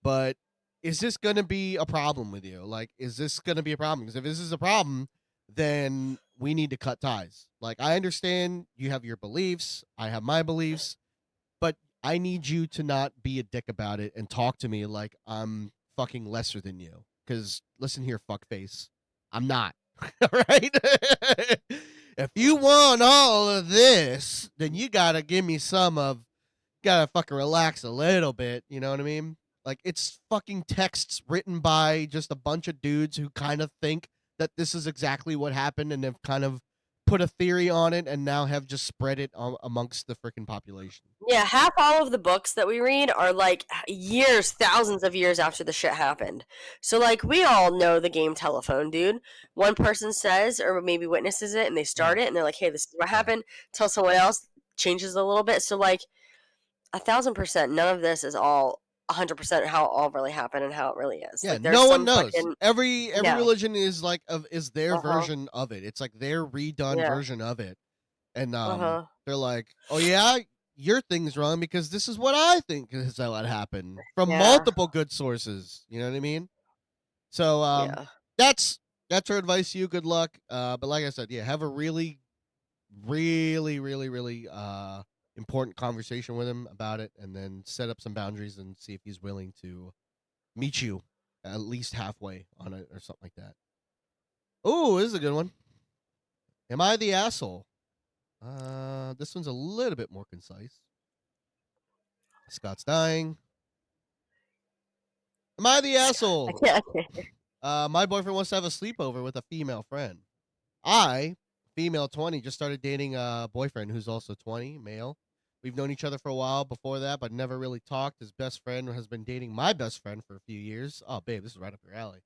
but is this gonna be a problem with you? Like, is this gonna be a problem? Because if this is a problem, then we need to cut ties. Like, I understand you have your beliefs, I have my beliefs, but I need you to not be a dick about it and talk to me like I'm fucking lesser than you. Because listen here, fuckface, I'm not. All right. If you want all of this, then you gotta give me some of. Gotta fucking relax a little bit. You know what I mean? Like, it's fucking texts written by just a bunch of dudes who kind of think that this is exactly what happened, and have kind of put a theory on it, and now have just spread it amongst the freaking population. Yeah, half all of the books that we read are like years, thousands of years after the shit happened. So like we all know the game Telephone, dude. One person says or maybe witnesses it and they start it and they're like, "Hey, this is what happened." Tell someone else, changes a little bit. So like 1,000%, none of this is all 100% how it all really happened and how it really is. Yeah, Like there's no one some knows. fucking Every yeah, religion is like is their uh-huh, version of it. It's like their redone yeah, version of it. And uh-huh, they're like, "Oh yeah, your thing's wrong because this is what I think is what happened from yeah, multiple good sources." You know what I mean? So yeah. that's our advice to you. Good luck. But like I said, yeah, have a really, really, really, really important conversation with him about it, and then set up some boundaries and see if he's willing to meet you at least halfway on it or something like that. Oh, this is a good one. Am I the asshole? This one's a little bit more concise. Scott's dying. Am I the asshole? Yeah. My boyfriend wants to have a sleepover with a female friend. I, female 20, just started dating a boyfriend who's also 20, male. We've known each other for a while before that, but never really talked. His best friend has been dating my best friend for a few years. Oh, babe, this is right up your alley.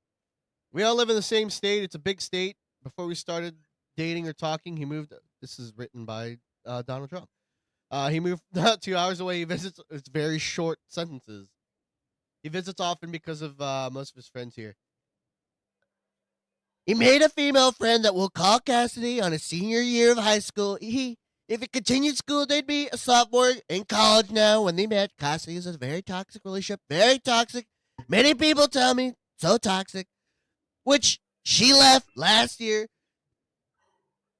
We all live in the same state. It's a big state. Before we started dating or talking, he moved. This is written by Donald Trump. He moved 2 hours away. He visits. It's very short sentences. He visits often because of most of his friends here. He made a female friend that will call Cassidy on his senior year of high school. If he continued school, they'd be a sophomore in college now. When they met, Cassidy is a very toxic relationship. Very toxic. Many people tell me so toxic, which she left last year.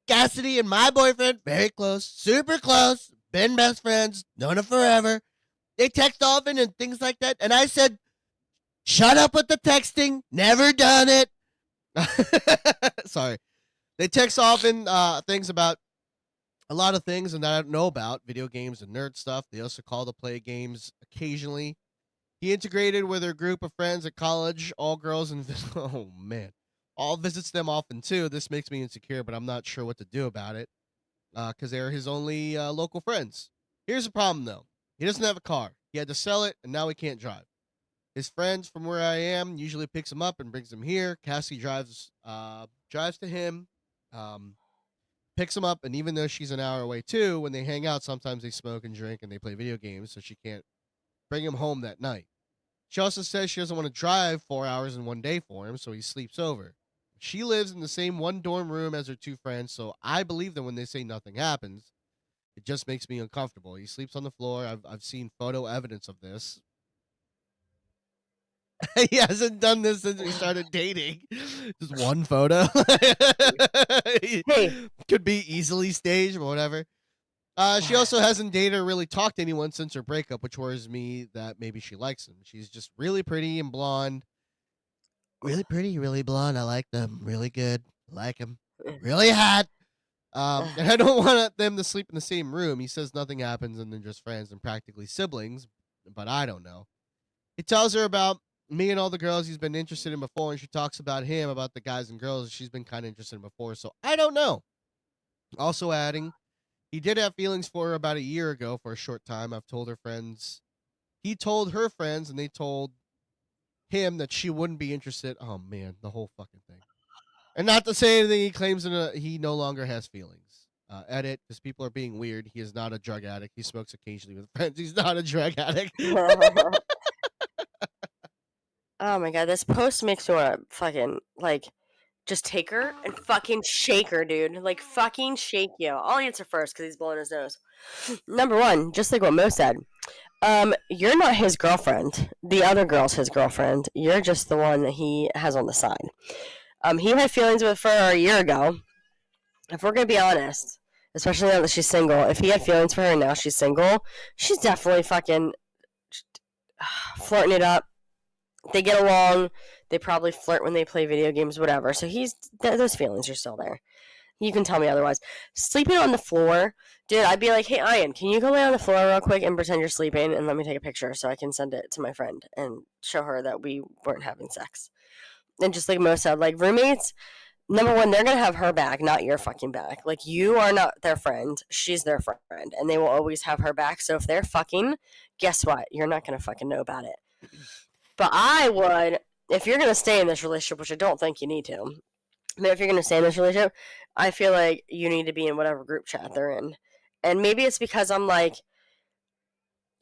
Cassidy and my boyfriend, very close, super close, been best friends, known her forever. They text often and things like that. And I said, shut up with the texting. Never done it. Sorry. They text often things about a lot of things and that I don't know about, video games and nerd stuff. They also call to play games occasionally. He integrated with her group of friends at college, all girls, and oh man, all visits them often too. This makes me insecure, but I'm not sure what to do about it because they're his only local friends. Here's the problem though. He doesn't have a car. He had to sell it, and now he can't drive. His friends from where I am usually picks him up and brings him here. Cassie drives to him, picks him up, and even though she's an hour away too, when they hang out, sometimes they smoke and drink and they play video games, so she can't bring him home that night. She also says she doesn't want to drive 4 hours in one day for him, so he sleeps over. She lives in the same one dorm room as her two friends, so I believe them when they say nothing happens. It just makes me uncomfortable. He sleeps on the floor. I've seen photo evidence of this. He hasn't done this since we started dating. Just one photo. Hey. Could be easily staged or whatever. She also hasn't dated or really talked to anyone since her breakup, which worries me that maybe she likes him. She's just really pretty and blonde. Really pretty, really blonde. I like them. Really good. I like him. Really hot. And I don't want them to sleep in the same room. He says nothing happens and they're just friends and practically siblings, but I don't know. He tells her about me and all the girls he's been interested in before, and she talks about him, about the guys and girls she's been kind of interested in before, so I don't know. Also adding, he did have feelings for her about a year ago for a short time. I've told her friends. He told her friends, and they told him that she wouldn't be interested. Oh, man, the whole fucking thing. And not to say anything, he claims he no longer has feelings. Edit, because people are being weird. He is not a drug addict. He smokes occasionally with friends. He's not a drug addict. Oh my god, this post makes me want to fucking, like, just take her and fucking shake her, dude. Like, fucking shake you. I'll answer first because he's blowing his nose. Number one, just like what Mo said, you're not his girlfriend. The other girl's his girlfriend. You're just the one that he has on the side. He had feelings with her a year ago. If we're gonna be honest, especially now that she's single, if he had feelings for her and now she's single, she's definitely fucking flirting it up. They get along. They probably flirt when they play video games, whatever. So those feelings are still there. You can tell me otherwise. Sleeping on the floor, dude, I'd be like, hey, Ian, can you go lay on the floor real quick and pretend you're sleeping and let me take a picture so I can send it to my friend and show her that we weren't having sex. And just like Mo said, like, roommates, number one, they're going to have her back, not your fucking back. Like, you are not their friend. She's their friend. And they will always have her back. So if they're fucking, guess what? You're not going to fucking know about it. But I would, if you're going to stay in this relationship, which I don't think you need to, but if you're going to stay in this relationship, I feel like you need to be in whatever group chat they're in. And maybe it's because I'm, like,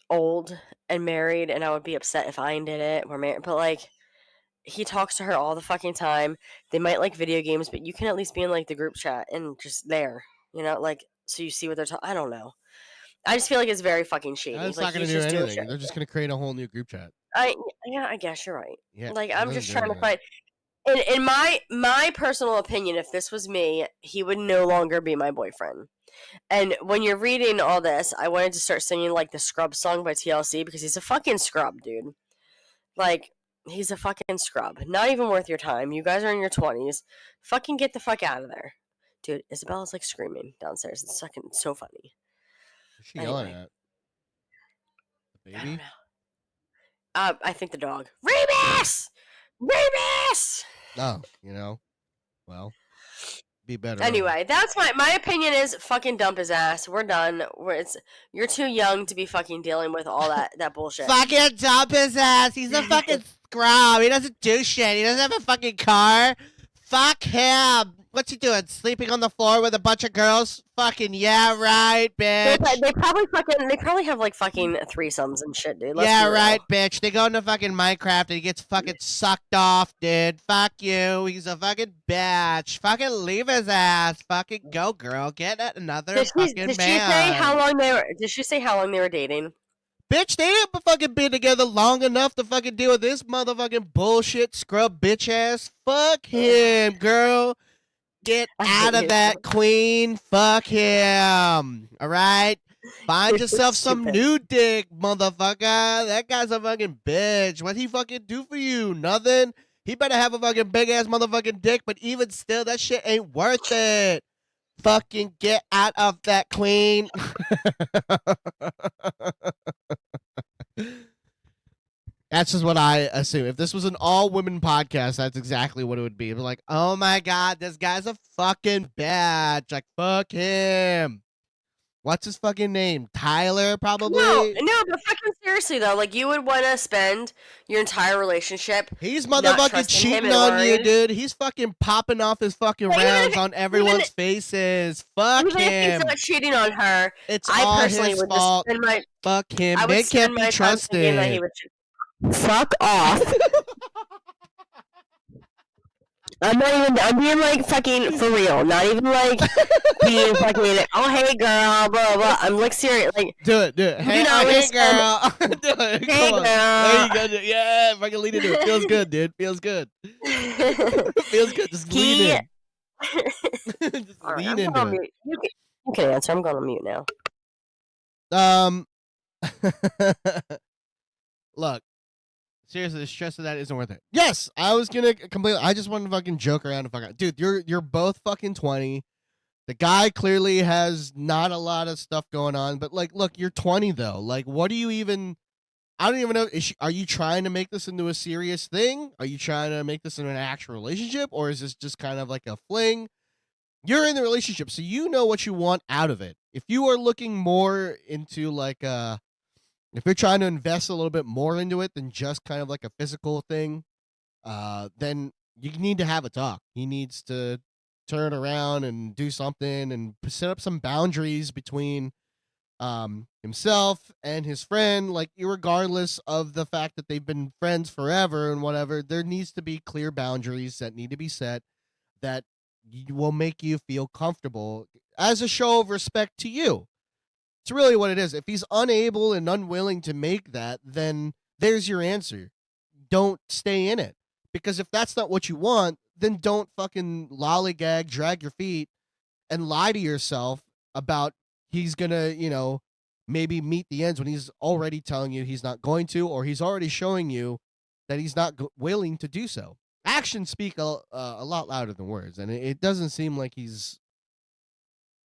old and married, and I would be upset if I did it. We're married. But, like, he talks to her all the fucking time. They might like video games, but you can at least be in, like, the group chat and just there. You know, like, so you see what they're talking. I don't know. I just feel like it's very fucking shady. It's like, not going to do anything. They're just going to create a whole new group chat. I guess you're right. Yeah, like, I'm just trying to find. In my personal opinion, if this was me, he would no longer be my boyfriend. And when you're reading all this, I wanted to start singing, like, the Scrub song by TLC because he's a fucking scrub, dude. Like, he's a fucking scrub. Not even worth your time. You guys are in your 20s. Fucking get the fuck out of there. Dude, Isabella's, like, screaming downstairs. It's fucking so funny. What's she yelling at? The baby? I don't know. I think the dog. Remus! Remus! Oh, well, be better. Anyway, that's my opinion is fucking dump his ass. We're done. You're too young to be fucking dealing with all that bullshit. Fucking dump his ass. He's a fucking scrub. He doesn't do shit. He doesn't have a fucking car. Fuck him. What's he doing? Sleeping on the floor with a bunch of girls? Fucking yeah, right, bitch. They probably have like fucking threesomes and shit, dude. Yeah, right, bitch. They go into fucking Minecraft and he gets fucking sucked off, dude. Fuck you. He's a fucking bitch. Fucking leave his ass. Fucking go, girl. Get another fucking man. Did she say how long they were dating? Bitch, they didn't fucking been together long enough to fucking deal with this motherfucking bullshit scrub bitch ass. Fuck him, girl. Get I out hate of you. that, queen. Fuck him. All right? Find You're yourself some stupid. new dick, motherfucker. That guy's a fucking bitch. What'd he fucking do for you? Nothing? He better have a fucking big ass motherfucking dick, but even still, that shit ain't worth it. Fucking get out of that, queen. That's just what I assume. If this was an all women podcast, that's exactly what it would be. It'd be like, oh my god, this guy's a fucking bitch. Like, fuck him. What's his fucking name? Tyler, probably? No, but fucking seriously though, like you would want to spend your entire relationship. He's not motherfucking trusting him cheating and on you, learn. dude. He's fucking popping off his fucking But even rounds if- on everyone's faces. Fuck Even if him. he's not cheating on her, It's I all personally his would fault. just spend my Fuck him. I would They spend can't be my time thinking that he trusted. would fuck off. I'm being like fucking for real, not even like being fucking, oh hey girl, blah blah. I'm like serious, like Do it. Hey, not hey wanna girl. Do it. hey Come on. girl. There you go. Dude. Yeah, fucking lean into it. Feels good, dude. Feels good. Feels good. Just lean in. Just All right, lean I'm into going on it. mute. You can answer. I'm going on mute now. Look, seriously, the stress of that isn't worth it. Yes, I was gonna completely. I just wanted to fucking joke around and fuck out. Dude, you're both fucking 20. The guy clearly has not a lot of stuff going on, but like, look, you're 20 though. Like, what do you even? I don't even know. Are you trying to make this into a serious thing? Are you trying to make this into an actual relationship, or is this just kind of like a fling? You're in the relationship, so you know what you want out of it. If you are looking more into like if you're trying to invest a little bit more into it than just kind of like a physical thing, then you need to have a talk. He needs to turn around and do something and set up some boundaries between himself and his friend. Like, irregardless of the fact that they've been friends forever and whatever, there needs to be clear boundaries that need to be set that will make you feel comfortable as a show of respect to you. It's really what it is. If he's unable and unwilling to make that, then there's your answer. Don't stay in it. Because if that's not what you want, then don't fucking lollygag, drag your feet, and lie to yourself about he's gonna, maybe meet the ends when he's already telling you he's not going to, or he's already showing you that he's not willing to do so. Actions speak a lot louder than words, and it doesn't seem like he's,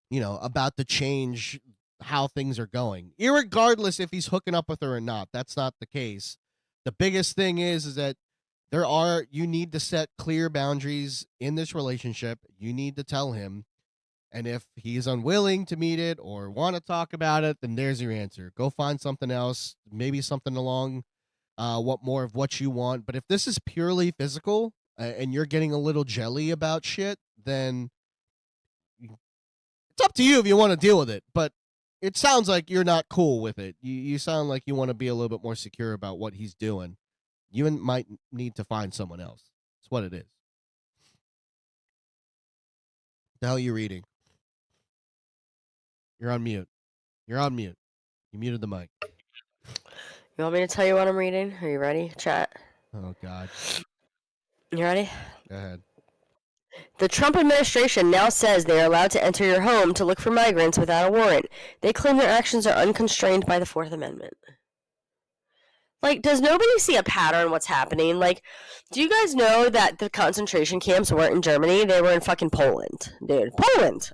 about to change how things are going, irregardless if he's hooking up with her or not. That's not the case. The biggest thing is that you need to set clear boundaries in this relationship. You need to tell him, and if he's unwilling to meet it or want to talk about it, then there's your answer. Go find something else, maybe something along what you want. But if this is purely physical and you're getting a little jelly about shit, then it's up to you if you want to deal with it. But it sounds like you're not cool with it. You sound like you want to be a little bit more secure about what he's doing. You might need to find someone else. That's what it is. The hell are you reading? You're on mute. You're on mute. You muted the mic. You want me to tell you what I'm reading? Are you ready, chat? Oh, God. You ready? Go ahead. The Trump administration now says they are allowed to enter your home to look for migrants without a warrant. They claim their actions are unconstrained by the Fourth Amendment. Like, does nobody see a pattern what's happening? Like, do you guys know that the concentration camps weren't in Germany? They were in fucking Poland, dude. Poland!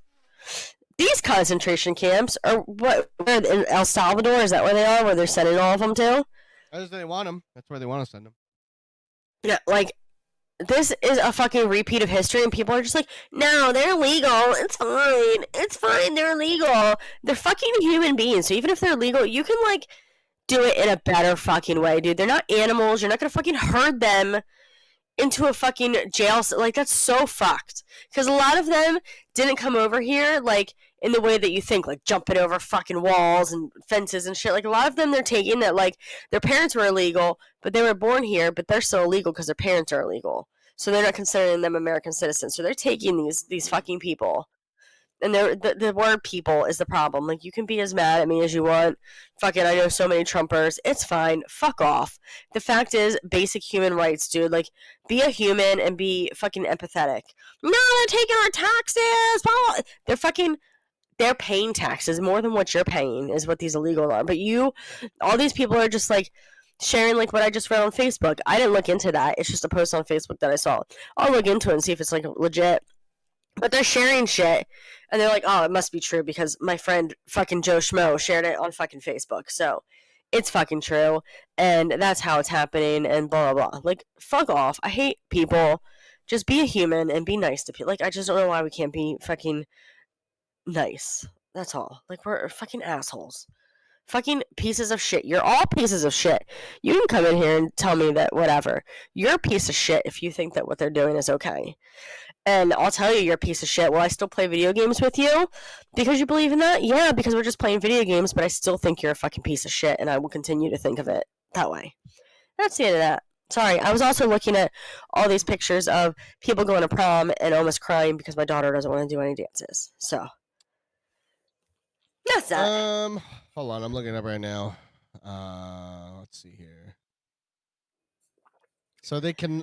These concentration camps are in El Salvador? Is that where they are? Where they're sending all of them to? As they want them. That's where they want to send them. Yeah, like, this is a fucking repeat of history, and people are just like, no, they're legal. It's fine. It's fine. They're legal. They're fucking human beings. So even if they're legal, you can, like, do it in a better fucking way, dude. They're not animals. You're not gonna fucking herd them into a fucking jail. Like, that's so fucked. Because a lot of them didn't come over here, like, in the way that you think, like, jumping over fucking walls and fences and shit. Like, a lot of them, they're taking that, like, their parents were illegal, but they were born here, but they're still illegal because their parents are illegal. So they're not considering them American citizens. So they're taking these fucking people And the word people is the problem. Like, you can be as mad at me as you want. Fucking, I know so many Trumpers. It's fine. Fuck off. The fact is, basic human rights, dude. Like, be a human and be fucking empathetic. No, they're taking our taxes. Blah. They're paying taxes more than what you're paying is what these illegal are. But all these people are just like sharing like what I just read on Facebook. I didn't look into that. It's just a post on Facebook that I saw. I'll look into it and see if it's like legit. But they're sharing shit, and they're like, oh, it must be true because my friend fucking Joe Schmo shared it on fucking Facebook. So it's fucking true, and that's how it's happening, and blah, blah, blah. Like, fuck off. I hate people. Just be a human and be nice to people. Like, I just don't know why we can't be fucking nice. That's all. Like, we're fucking assholes. Fucking pieces of shit. You're all pieces of shit. You can come in here and tell me that whatever. You're a piece of shit if you think that what they're doing is okay. And I'll tell you, you're a piece of shit. Will I still play video games with you? Because you believe in that? Yeah, because we're just playing video games, but I still think you're a fucking piece of shit, and I will continue to think of it that way. That's the end of that. Sorry, I was also looking at all these pictures of people going to prom and almost crying because my daughter doesn't want to do any dances. So, that's that. Hold on, I'm looking it up right now. Let's see here. So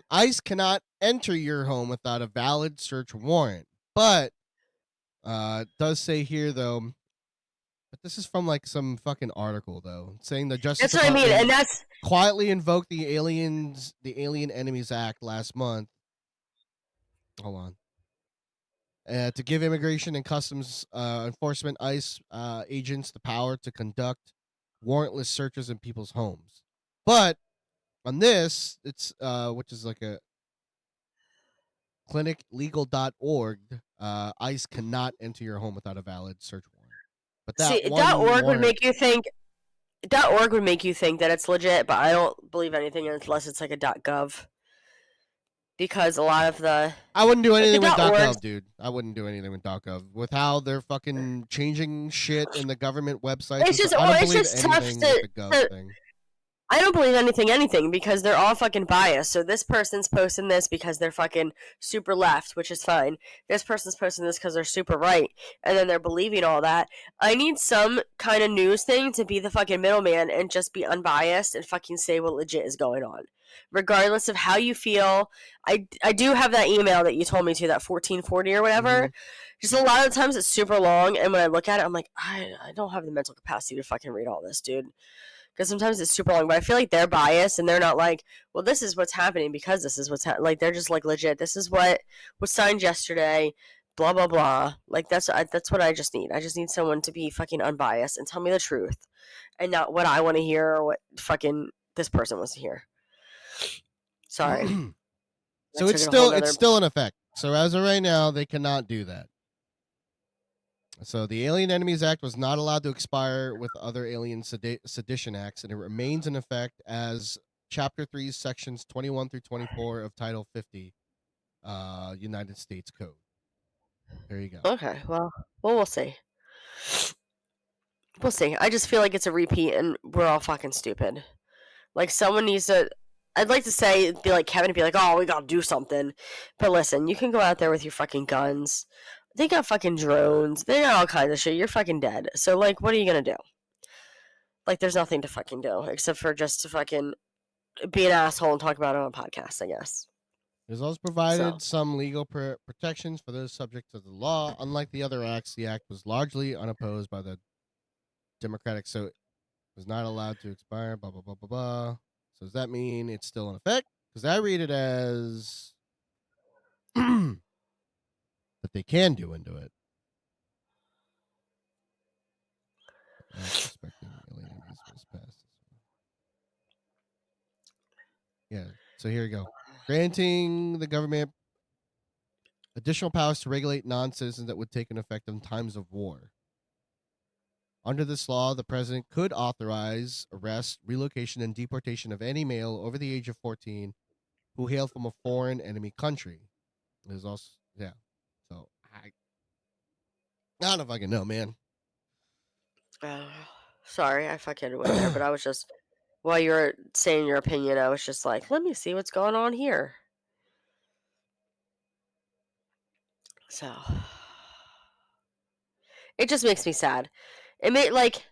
ICE cannot enter your home without a valid search warrant. But it does say here though, but this is from like some fucking article though, saying the Justice That's what I mean, and that's quietly invoked the Alien Enemies Act last month. Hold on. To give Immigration and Customs Enforcement ICE agents the power to conduct warrantless searches in people's homes. But on this, it's which is like a cliniclegal.org, ICE cannot enter your home without a valid search warrant. But that .org would make you think .org would make you think that it's legit, but I don't believe anything unless it's like a .gov. Because a lot of I wouldn't do anything with .gov, dude. I wouldn't do anything with .gov. With how they're fucking changing shit in the government websites. It's just tough to I don't believe anything because they're all fucking biased. So this person's posting this because they're fucking super left, which is fine. This person's posting this because they're super right, and then they're believing all that. I need some kind of news thing to be the fucking middleman and just be unbiased and fucking say what legit is going on. Regardless of how you feel. I do have that email that you told me to, that 1440 or whatever. Mm-hmm. Just a lot of times it's super long, and when I look at it, I'm like, I don't have the mental capacity to fucking read all this, dude. Because sometimes it's super long, but I feel like they're biased and they're not like, well, this is what's happening because this is what's happening. Like, they're just like, legit, this is what was signed yesterday, blah, blah, blah. Like, that's what I just need. I just need someone to be fucking unbiased and tell me the truth and not what I want to hear or what fucking this person wants to hear. Sorry. So it's still in effect. So as of right now, they cannot do that. So the Alien Enemies Act was not allowed to expire with other alien sedition acts, and it remains in effect as Chapter 3, Sections 21 through 24 of Title 50, United States Code. There you go. Okay, well, we'll see. We'll see. I just feel like it's a repeat, and we're all fucking stupid. Like, someone needs to... I'd like to say, be like Kevin, be like, oh, we gotta do something. But listen, you can go out there with your fucking guns. They got fucking drones. They got all kinds of shit. You're fucking dead. So, like, what are you gonna do? Like, there's nothing to fucking do except for just to fucking be an asshole and talk about it on a podcast, I guess. There's also provided some legal protections for those subject to the law. Unlike the other acts, the act was largely unopposed by the Democratic, so it was not allowed to expire, blah, blah, blah, blah, blah. So does that mean it's still in effect? Because I read it as... that they can do into it. Yeah, so here we go. Granting the government additional powers to regulate non-citizens that would take an effect in times of war. Under this law, the president could authorize arrest, relocation, and deportation of any male over the age of 14 who hail from a foreign enemy country. There's also, yeah. So, I don't fucking know, man. Sorry, I fucking went there, but I was just, while you were saying your opinion, I was just like, let me see what's going on here. So, It just makes me sad. It may like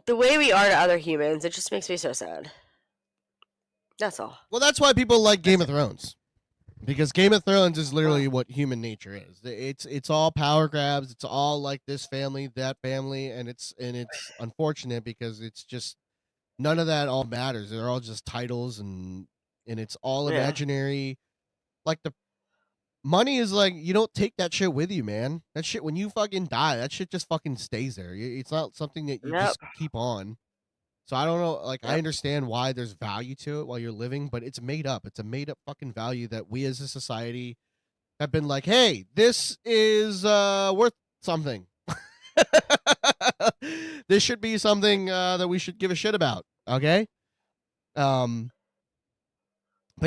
the way we are to other humans. It just makes me so sad. That's all. Well, that's why people like Game of Thrones. Because Game of Thrones is literally what human nature is. It's all power grabs. It's all like this family, that family, and it's unfortunate because it's just none of that all matters. They're all just titles and it's all Yeah. imaginary. Like the money is like you don't take that shit with you, man. That shit when you fucking die, that shit just fucking stays there. It's not something that you Yep. just keep on. So I don't know, like I Yep. understand why there's value to it while you're living, but it's made up. It's a made up fucking value that we as a society have been like, hey, this is worth something. This should be something that we should give a shit about. Okay. But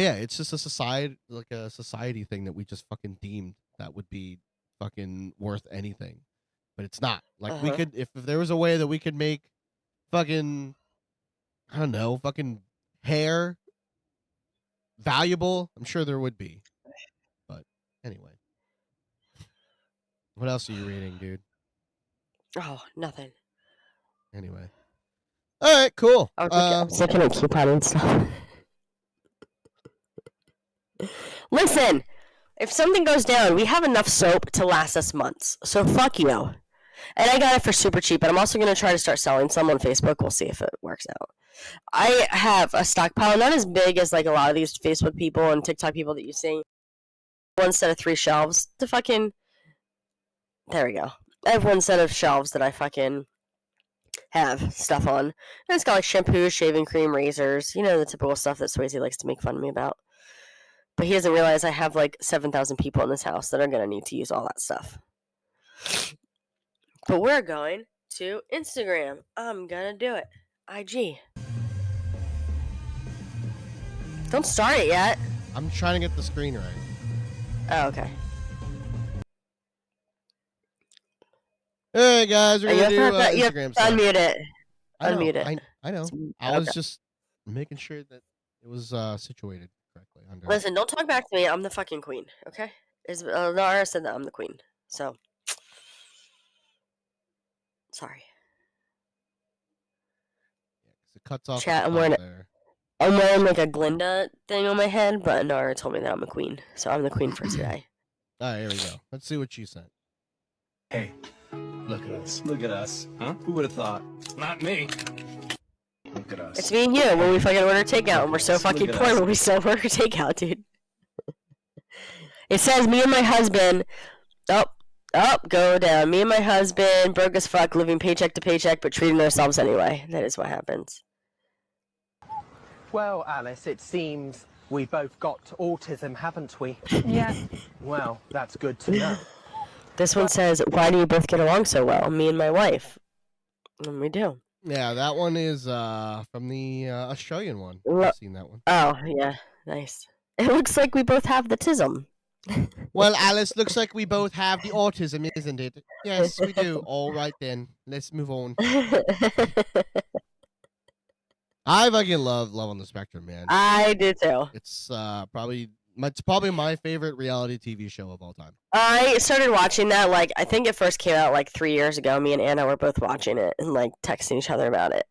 yeah, it's just a society thing that we just fucking deemed that would be fucking worth anything, but it's not. Like we could, if there was a way that we could make fucking, I don't know, fucking hair valuable, I'm sure there would be. But anyway, what else are you reading, dude? Oh, nothing. Anyway, all right, cool. I was looking at coupon and stuff. Listen, if something goes down, we have enough soap to last us months. So fuck you. And I got it for super cheap, but I'm also going to try to start selling some on Facebook. We'll see if it works out. I have a stockpile, not as big as like a lot of these Facebook people and TikTok people that you see. One set of 3 shelves to fucking... There we go. I have one set of shelves that I fucking have stuff on. And it's got like shampoo, shaving cream, razors, you know, the typical stuff that Swayze likes to make fun of me about. But he doesn't realize I have like 7,000 people in this house that are going to need to use all that stuff. But we're going to Instagram. I'm going to do it. IG. Don't start it yet. I'm trying to get the screen right. Oh, okay. Hey guys, we're gonna do You have Instagram to stuff. unmute it. I know, unmute it. I know. I was just making sure that it was situated correctly. Under. Listen, don't talk back to me. I'm the fucking queen, okay? Nara said that I'm the queen. So, sorry. Yeah, 'cause it cuts off. Chat, the I'm top wearing there. I'm wearing like a Glinda thing on my head, but Nara told me that I'm a queen. So I'm the queen for today. All right, here we go. Let's see what you sent. Hey, look at us. Look at us. Huh? Who would have thought? Not me. Look at us. It's me and you when we fucking order takeout, and we're so fucking Look at poor us. when we still order takeout, dude. It says me and my husband. Go down. Me and my husband, broke as fuck, living paycheck to paycheck, but treating ourselves anyway. That is what happens. Well, Alice, it seems we both got autism, haven't we? Yeah. Well, that's good to know. This one says, why do you both get along so well? Me and my wife. And we do. Yeah, that one is from the Australian one. Lo- I've seen that one. Oh, yeah. Nice. It looks like we both have the tism. Well, Alice, looks like we both have the autism, isn't it? Yes, we do. All right then, let's move on. I fucking love Love on the Spectrum, man. I do too. It's probably my favorite reality TV show of all time. I started watching that, like, I think it first came out like 3 years ago. Me and Anna were both watching it and like texting each other about it.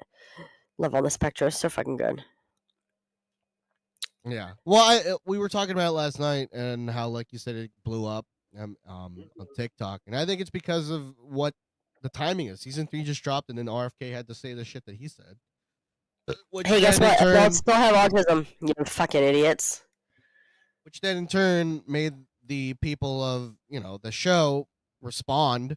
Love on the Spectrum is so fucking good. Yeah. Well, we were talking about it last night and how, like you said, it blew up on TikTok, and I think it's because of what the timing is. Season 3 just dropped, and then RFK had to say the shit that he said. Which Hey, guess then in what? turn- Adults still have autism. You fucking idiots. which then in turn made the people of the show respond,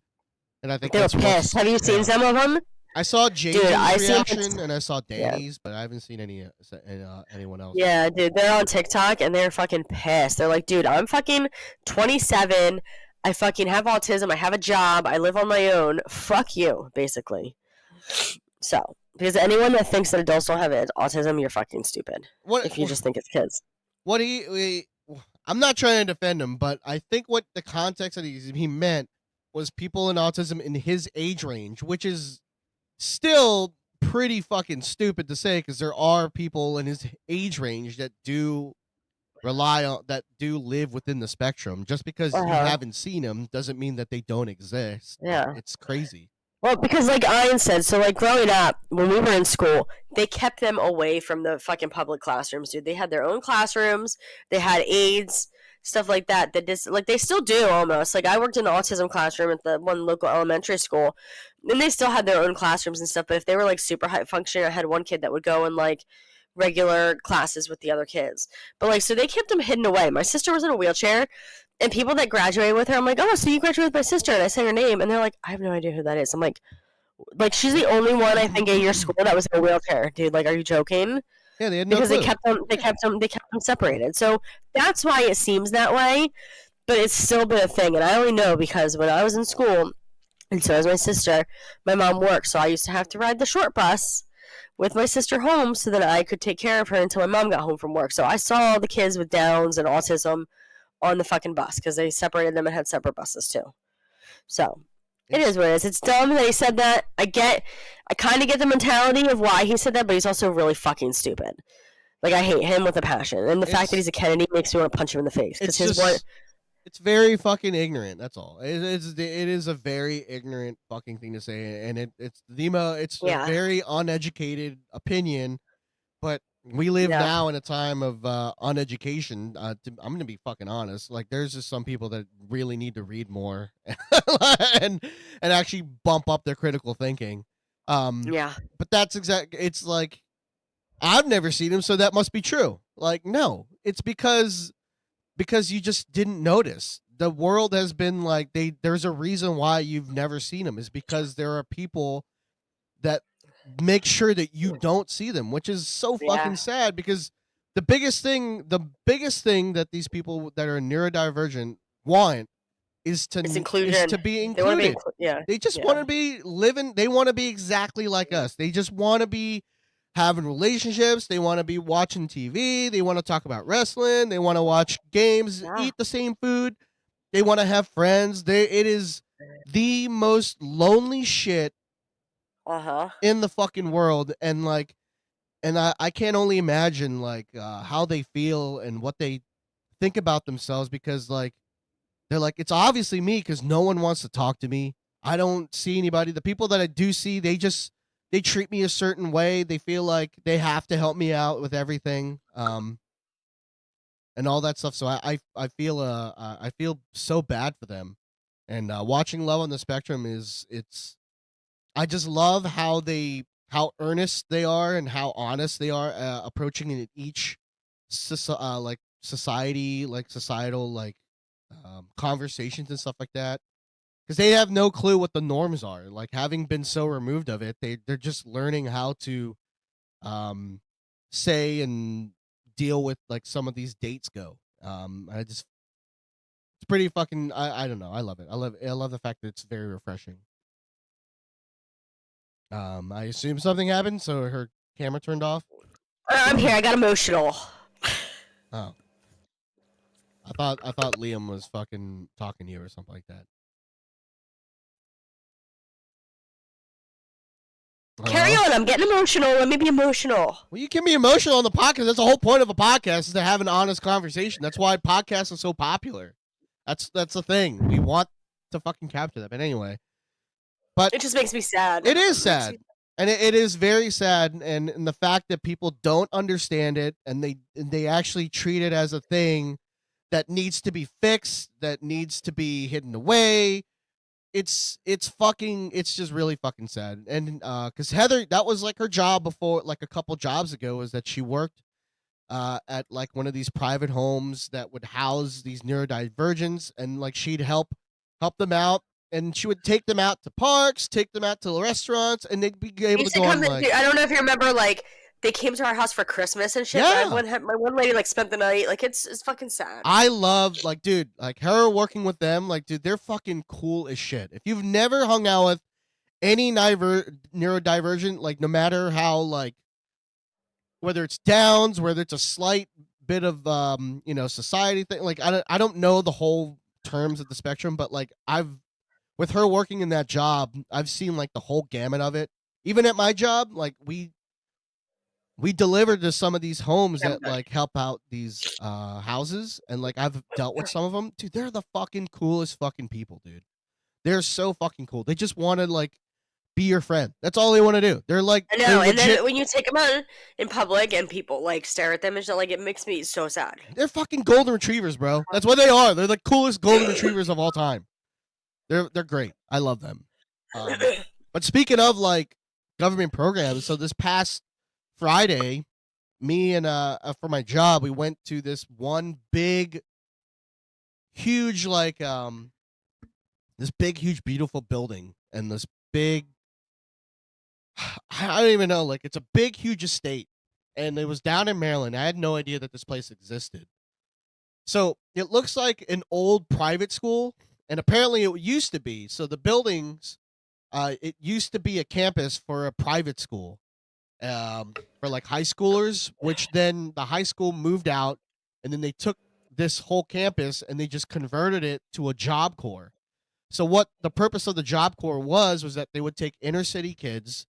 and I think They were that's what's- pissed. Have you seen yeah. some of them? I saw Jamie's I seen reaction it. and I saw Yeah. Danny's, but I haven't seen anyone else. Yeah, dude, they're on TikTok and they're fucking pissed. They're like, dude, I'm fucking 27. I fucking have autism. I have a job. I live on my own. Fuck you, basically. So, because anyone that thinks that adults don't have autism, you're fucking stupid. What If you just think it's kids. what I'm not trying to defend him, but I think what the context that he meant was people in autism in his age range, which is still pretty fucking stupid to say because there are people in his age range that do rely on that do live within the spectrum. Just because you Uh-huh. haven't seen them doesn't mean that they don't exist. Yeah. It's crazy. Well, because like Ian said, so like growing up, when we were in school, they kept them away from the fucking public classrooms, dude. They had their own classrooms. They had aides, stuff like that. That just like they still do almost. Like I worked in the autism classroom at the one local elementary school, and they still had their own classrooms and stuff. But if they were like super high functioning, I had one kid that would go in like regular classes with the other kids. But like so they kept them hidden away. My sister was in a wheelchair. And people that graduated with her, I'm like, oh, so you graduated with my sister, and I say her name, and they're like, I have no idea who that is. I'm like she's the only one I think at your school that was in a wheelchair, dude. Like, are you joking? Yeah, they had no Because clue. they kept them separated. So that's why it seems that way, but it's still been a thing. And I only know because when I was in school, and so was my sister, my mom worked, so I used to have to ride the short bus with my sister home so that I could take care of her until my mom got home from work. So I saw the kids with Downs and autism on the fucking bus because they separated them and had separate buses too. So it is what it is. It's dumb that he said that. I kind of get the mentality of why he said that, but he's also really fucking stupid. Like I hate him with a passion, and the fact that he's a Kennedy makes me want to punch him in the face. It's Because just, it's very fucking ignorant. That's all. It is a very ignorant fucking thing to say, and it's a very uneducated opinion. But we live now in a time of uneducation. I'm gonna be fucking honest. Like, there's just some people that really need to read more and actually bump up their critical thinking. But that's it's like I've never seen him, so that must be true. Like, no, it's because you just didn't notice. The world has been like there's a reason why you've never seen him, is because there are people that make sure that you don't see them, which is so fucking sad, because the biggest thing that these people that are neurodivergent want is to be included. They just want to be living. They want to be exactly like us. They just want to be having relationships. They want to be watching TV. They want to talk about wrestling. They want to watch games, eat the same food. They want to have friends. It is the most lonely shit in the fucking world. And like, and I can't only imagine like how they feel and what they think about themselves, because like they're like, it's obviously me because no one wants to talk to me. I don't see anybody. The people that I do see, they treat me a certain way. They feel like they have to help me out with everything, and all that stuff. So I feel so bad for them. And watching Love on the Spectrum I just love how earnest they are and how honest they are approaching in each societal conversations and stuff like that, because they have no clue what the norms are. Like, having been so removed of it, they're just learning how to say and deal with like some of these dates go. It's pretty fucking. I don't know. I love it. I love the fact that it's very refreshing. I assume something happened, so her camera turned off. I'm here. I got emotional. Oh. I thought Liam was fucking talking to you or something like that. Carry on. I'm getting emotional. Let me be emotional. Well, you can be emotional on the podcast. That's the whole point of a podcast, is to have an honest conversation. That's why podcasts are so popular. That's the thing. We want to fucking capture that. But anyway. But it just makes me sad. It is sad. And it is very sad. And the fact that people don't understand it, and they actually treat it as a thing that needs to be fixed, that needs to be hidden away. It's just really fucking sad. And because Heather, that was like her job before, like a couple jobs ago, was that she worked at like one of these private homes that would house these neurodivergents, and like she'd help them out, and she would take them out to parks, take them out to restaurants, and they'd be able to go on, like, I don't know if you remember, like, they came to our house for Christmas and shit. Yeah. My one lady like spent the night. Like, it's fucking sad. I love, like, dude, like her working with them, like, dude, they're fucking cool as shit. If you've never hung out with any neurodivergent, like, no matter how, like, whether it's Downs, whether it's a slight bit of society thing, like, I don't know the whole terms of the spectrum, but like with her working in that job, I've seen like the whole gamut of it. Even at my job, like we we delivered to some of these homes that like help out these houses, and like I've dealt with some of them. Dude, they're the fucking coolest fucking people, dude. They're so fucking cool. They just want to like be your friend. That's all they want to do. They're like, I know, and then when you take them out in public and people like stare at them and shit, like it makes me so sad. They're fucking golden retrievers, bro. That's what they are. They're the coolest golden retrievers of all time. They're great. I love them. But speaking of like government programs, so this past Friday, me and for my job, we went to this one big, huge like this big, huge, beautiful building, and this big, I don't even know, like it's a big, huge estate, and it was down in Maryland. I had no idea that this place existed. So it looks like an old private school, and apparently it used to be. So the buildings, it used to be a campus for a private school, for like high schoolers, which then the high school moved out, and then they took this whole campus and they just converted it to a Job Corps. So what the purpose of the Job Corps was that they would take inner city kids,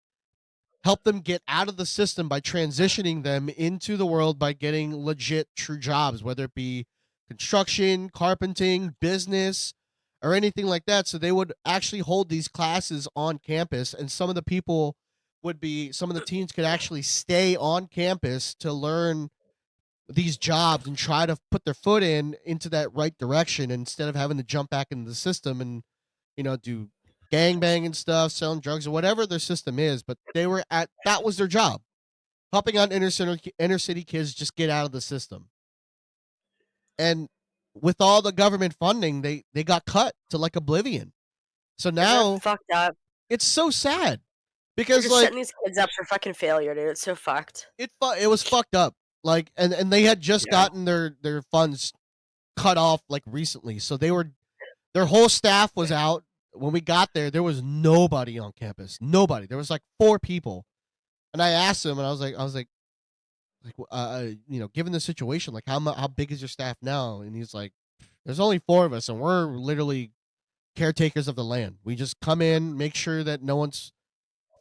help them get out of the system by transitioning them into the world by getting legit, true jobs, whether it be construction, carpenting, business, or anything like that. So they would actually hold these classes on campus, and some of the teens could actually stay on campus to learn these jobs and try to put their foot into that right direction instead of having to jump back into the system and, do gangbang and stuff, selling drugs or whatever their system is. But that was their job, helping out inner city kids just get out of the system. And with all the government funding, they got cut to like oblivion. So now fucked up. It's so sad because just setting these kids up for fucking failure, dude. It's so fucked. It was fucked up. Like, and they had just gotten their funds cut off like recently. So their whole staff was out. When we got there, there was nobody on campus. Nobody. There was like 4 people. And I asked him, and I was like, given the situation, like how big is your staff now? And he's like, there's only 4 of us, and we're literally caretakers of the land. We just come in, make sure that no one's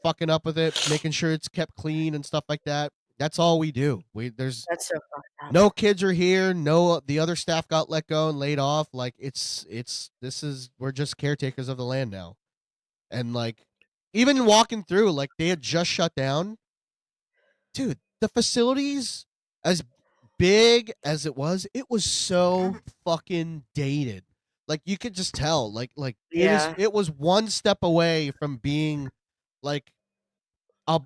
fucking up with it, making sure it's kept clean and stuff like that. That's all we do. That's so fucked up. No kids are here. No, the other staff got let go and laid off. Like we're just caretakers of the land now. And like, even walking through, like they had just shut down. Dude, the facilities, as big as it was so fucking dated. Like you could just tell, like it was one step away from being like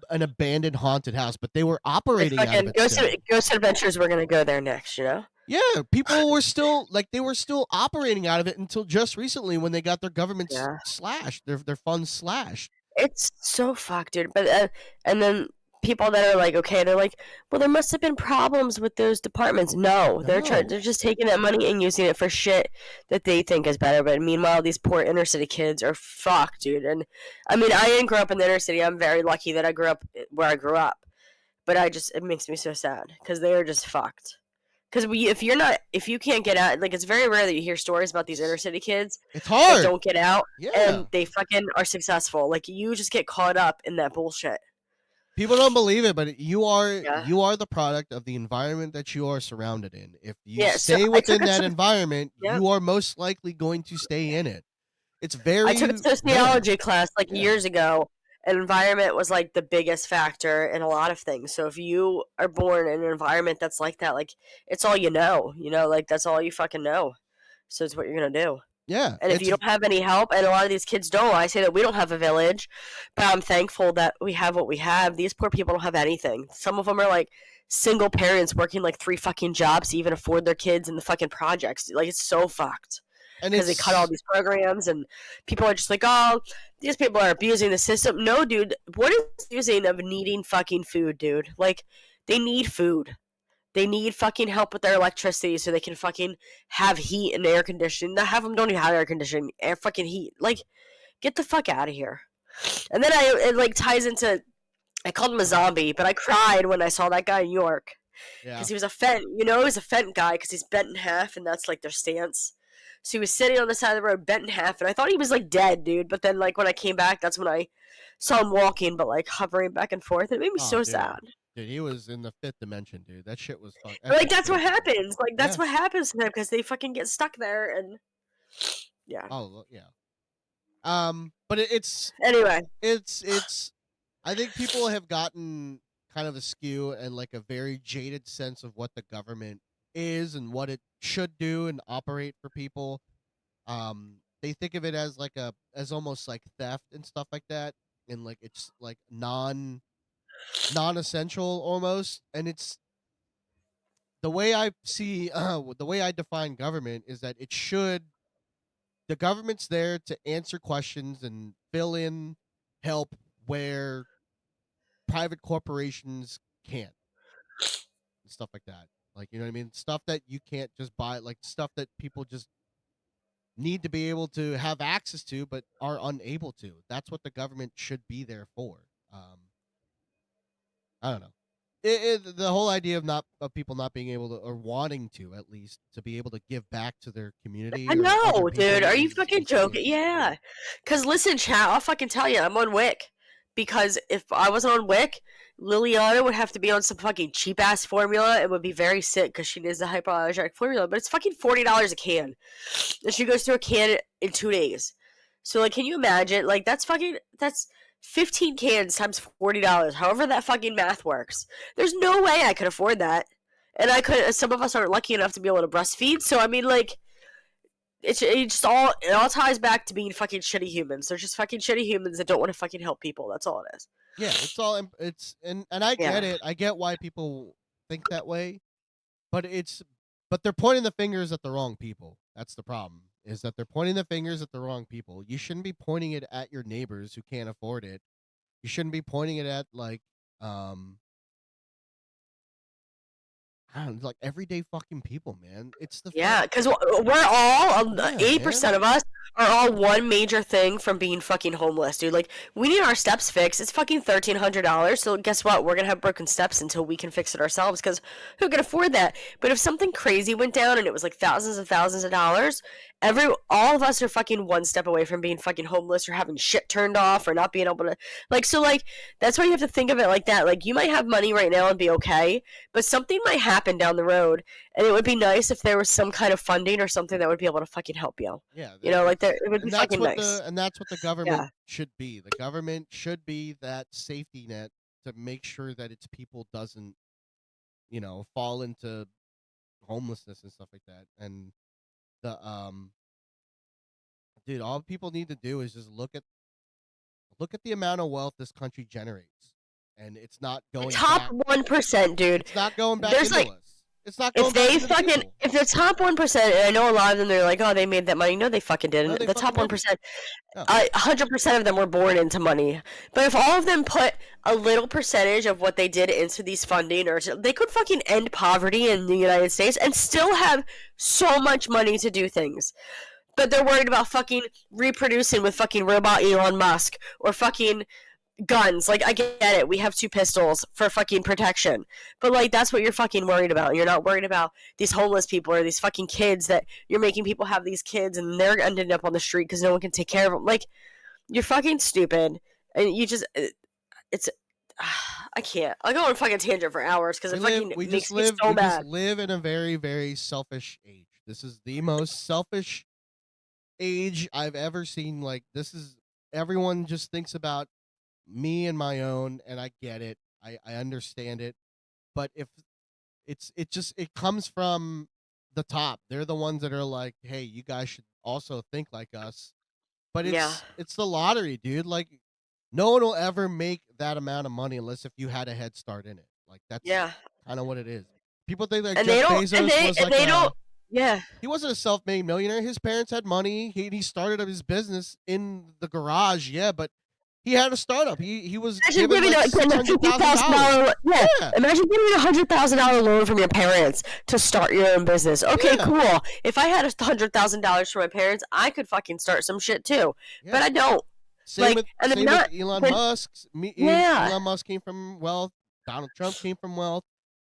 an abandoned haunted house, but they were operating out of it. Ghost Adventures were gonna go there next, Yeah, people were still they were still operating out of it until just recently when they got their government slashed, their funds slashed. It's so fucked, dude. But and then people that are like, okay, they're like, well, there must have been problems with those departments. No, they're just taking that money and using it for shit that they think is better. But meanwhile, these poor inner city kids are fucked, dude. And I mean, I didn't grow up in the inner city. I'm very lucky that I grew up where I grew up. But it makes me so sad because they are just fucked. Because if you can't get out, like it's very rare that you hear stories about these inner city kids. It's hard. That don't get out, and they fucking are successful. Like you just get caught up in that bullshit. People don't believe it, but you are the product of the environment that you are surrounded in. If you stay within that environment, you are most likely going to stay in it. It's very. I took a sociology class years ago, and environment was like the biggest factor in a lot of things. So if you are born in an environment that's like that, like it's all you know, like that's all you fucking know. So it's what you're gonna do. Yeah. And if you don't have any help, and a lot of these kids don't, I say that we don't have a village, but I'm thankful that we have what we have. These poor people don't have anything. Some of them are like single parents working like 3 fucking jobs to even afford their kids in the fucking projects. Like it's so fucked. Because they cut all these programs, and people are just like, oh, these people are abusing the system. No, dude, what is using of needing fucking food, dude? Like, they need food. They need fucking help with their electricity so they can fucking have heat and air conditioning. Half of them don't even have air conditioning, air fucking heat. Like, get the fuck out of here. And then it like ties into, I called him a zombie, but I cried when I saw that guy in New York. Because he was a Fent, he was a Fent guy because he's bent in half, and that's like their stance. So he was sitting on the side of the road, bent in half, and I thought he was like dead, dude. But then, like when I came back, that's when I saw him walking, but like hovering back and forth. It made me so sad. Dude, he was in the fifth dimension, dude. That shit was fucking. Like that's what happens. Like that's Yeah. what happens to them because they fucking get stuck there and yeah. Oh yeah. But it's Anyway, I think people have gotten kind of askew and like a very jaded sense of what the government is and what it should do and operate for people. They think of it as like as almost like theft and stuff like that, and like it's like non-essential almost. And it's the way I see the way I define government is that the government's there to answer questions and fill in help where private corporations can't and stuff like that. Like, you know what I mean? Stuff that you can't just buy, like stuff that people just need to be able to have access to but are unable to. That's what the government should be there for. I don't know. The whole idea of people not being able to, or wanting to at least, to be able to give back to their community. I or other know, dude. people Are you is fucking insane. joking? Yeah. Cause listen, chat. I'll fucking tell you, I'm on Wick. Because if I wasn't on Wick, Liliana would have to be on some fucking cheap ass formula and would be very sick because she needs the hypoallergenic formula. But it's fucking $40 a can, and she goes through a can in 2 days. So like, can you imagine? Like that's 15 cans times $40. However that fucking math works. There's no way I could afford that, and I could. Some of us aren't lucky enough to be able to breastfeed. So I mean, like. It all ties back to being fucking shitty humans. They're just fucking shitty humans that don't want to fucking help people. That's all it is. Yeah, and I get it. I get why people think that way, but they're pointing the fingers at the wrong people. That's the problem. Is that they're pointing the fingers at the wrong people. You shouldn't be pointing it at your neighbors who can't afford it. You shouldn't be pointing it at like I don't know, like everyday fucking people, man. It's the Yeah, because we're all Yeah, 80% of us are all one major thing from being fucking homeless, dude. Like we need our steps fixed. It's fucking $1,300. So guess what? We're gonna have broken steps until we can fix it ourselves. Because who can afford that? But if something crazy went down and it was like thousands of dollars, all of us are fucking one step away from being fucking homeless or having shit turned off or not being able to like that's why you have to think of it like that. Like you might have money right now and be okay, but something might happen down the road, and it would be nice if there was some kind of funding or something that would be able to fucking help you. Yeah, You know, like it would be fucking nice. And that's what the government should be. The government should be that safety net to make sure that its people doesn't, fall into homelessness and stuff like that. And the dude, all people need to do is just look at the amount of wealth this country generates, and it's not going Top back. 1%, dude. It's not going back There's into like- us. It's not going If back they into the fucking, people. if the top 1%, and I know a lot of them, they're like, oh, they made that money. No, they fucking didn't. No, they The top fucking 1%, No. 100% of them were born into money. But if all of them put a little percentage of what they did into these funding, or they could fucking end poverty in the United States and still have so much money to do things. But they're worried about fucking reproducing with fucking robot Elon Musk or fucking guns. Like, I get it. We have 2 pistols for fucking protection. But, like, that's what you're fucking worried about. You're not worried about these homeless people or these fucking kids that you're making people have these kids and they're ending up on the street because no one can take care of them. Like, you're fucking stupid. And you just, I can't. I'll go on a fucking tangent for hours because it fucking makes me so we mad. just live in a very, very selfish age. This is the most selfish age I've ever seen. Like, everyone just thinks about me and my own, and I get it. I understand it. But if it comes from the top. They're the ones that are like, hey, you guys should also think like us. But it's the lottery, dude. Like, no one will ever make that amount of money unless if you had a head start in it. Like, that's kind of what it is. People think that Jeff Bezos was like he wasn't a self-made millionaire. His parents had money. He started up his business in the garage, but he had a startup. He was Imagine given like $600,000. Imagine giving a $100,000 loan from your parents to start your own business. Okay, cool. If I had $100,000 from my parents, I could fucking start some shit too. But I don't. Same with Elon Musk. Elon Musk came from wealth. Donald Trump came from wealth.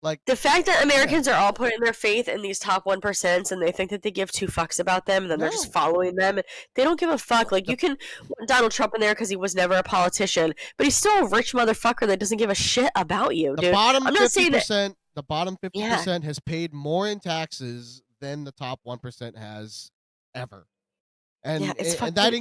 Like The fact that Americans are all putting their faith in these top 1% and they think that they give two fucks about them and then they're just No. following them. And they don't give a fuck. Like, you can want Donald Trump in there because he was never a politician, but he's still a rich motherfucker that doesn't give a shit about you, the dude. bottom I'm not saying that. 50%, the bottom 50% has paid more in taxes than the top 1% has ever. And, Yeah, it's and that fucking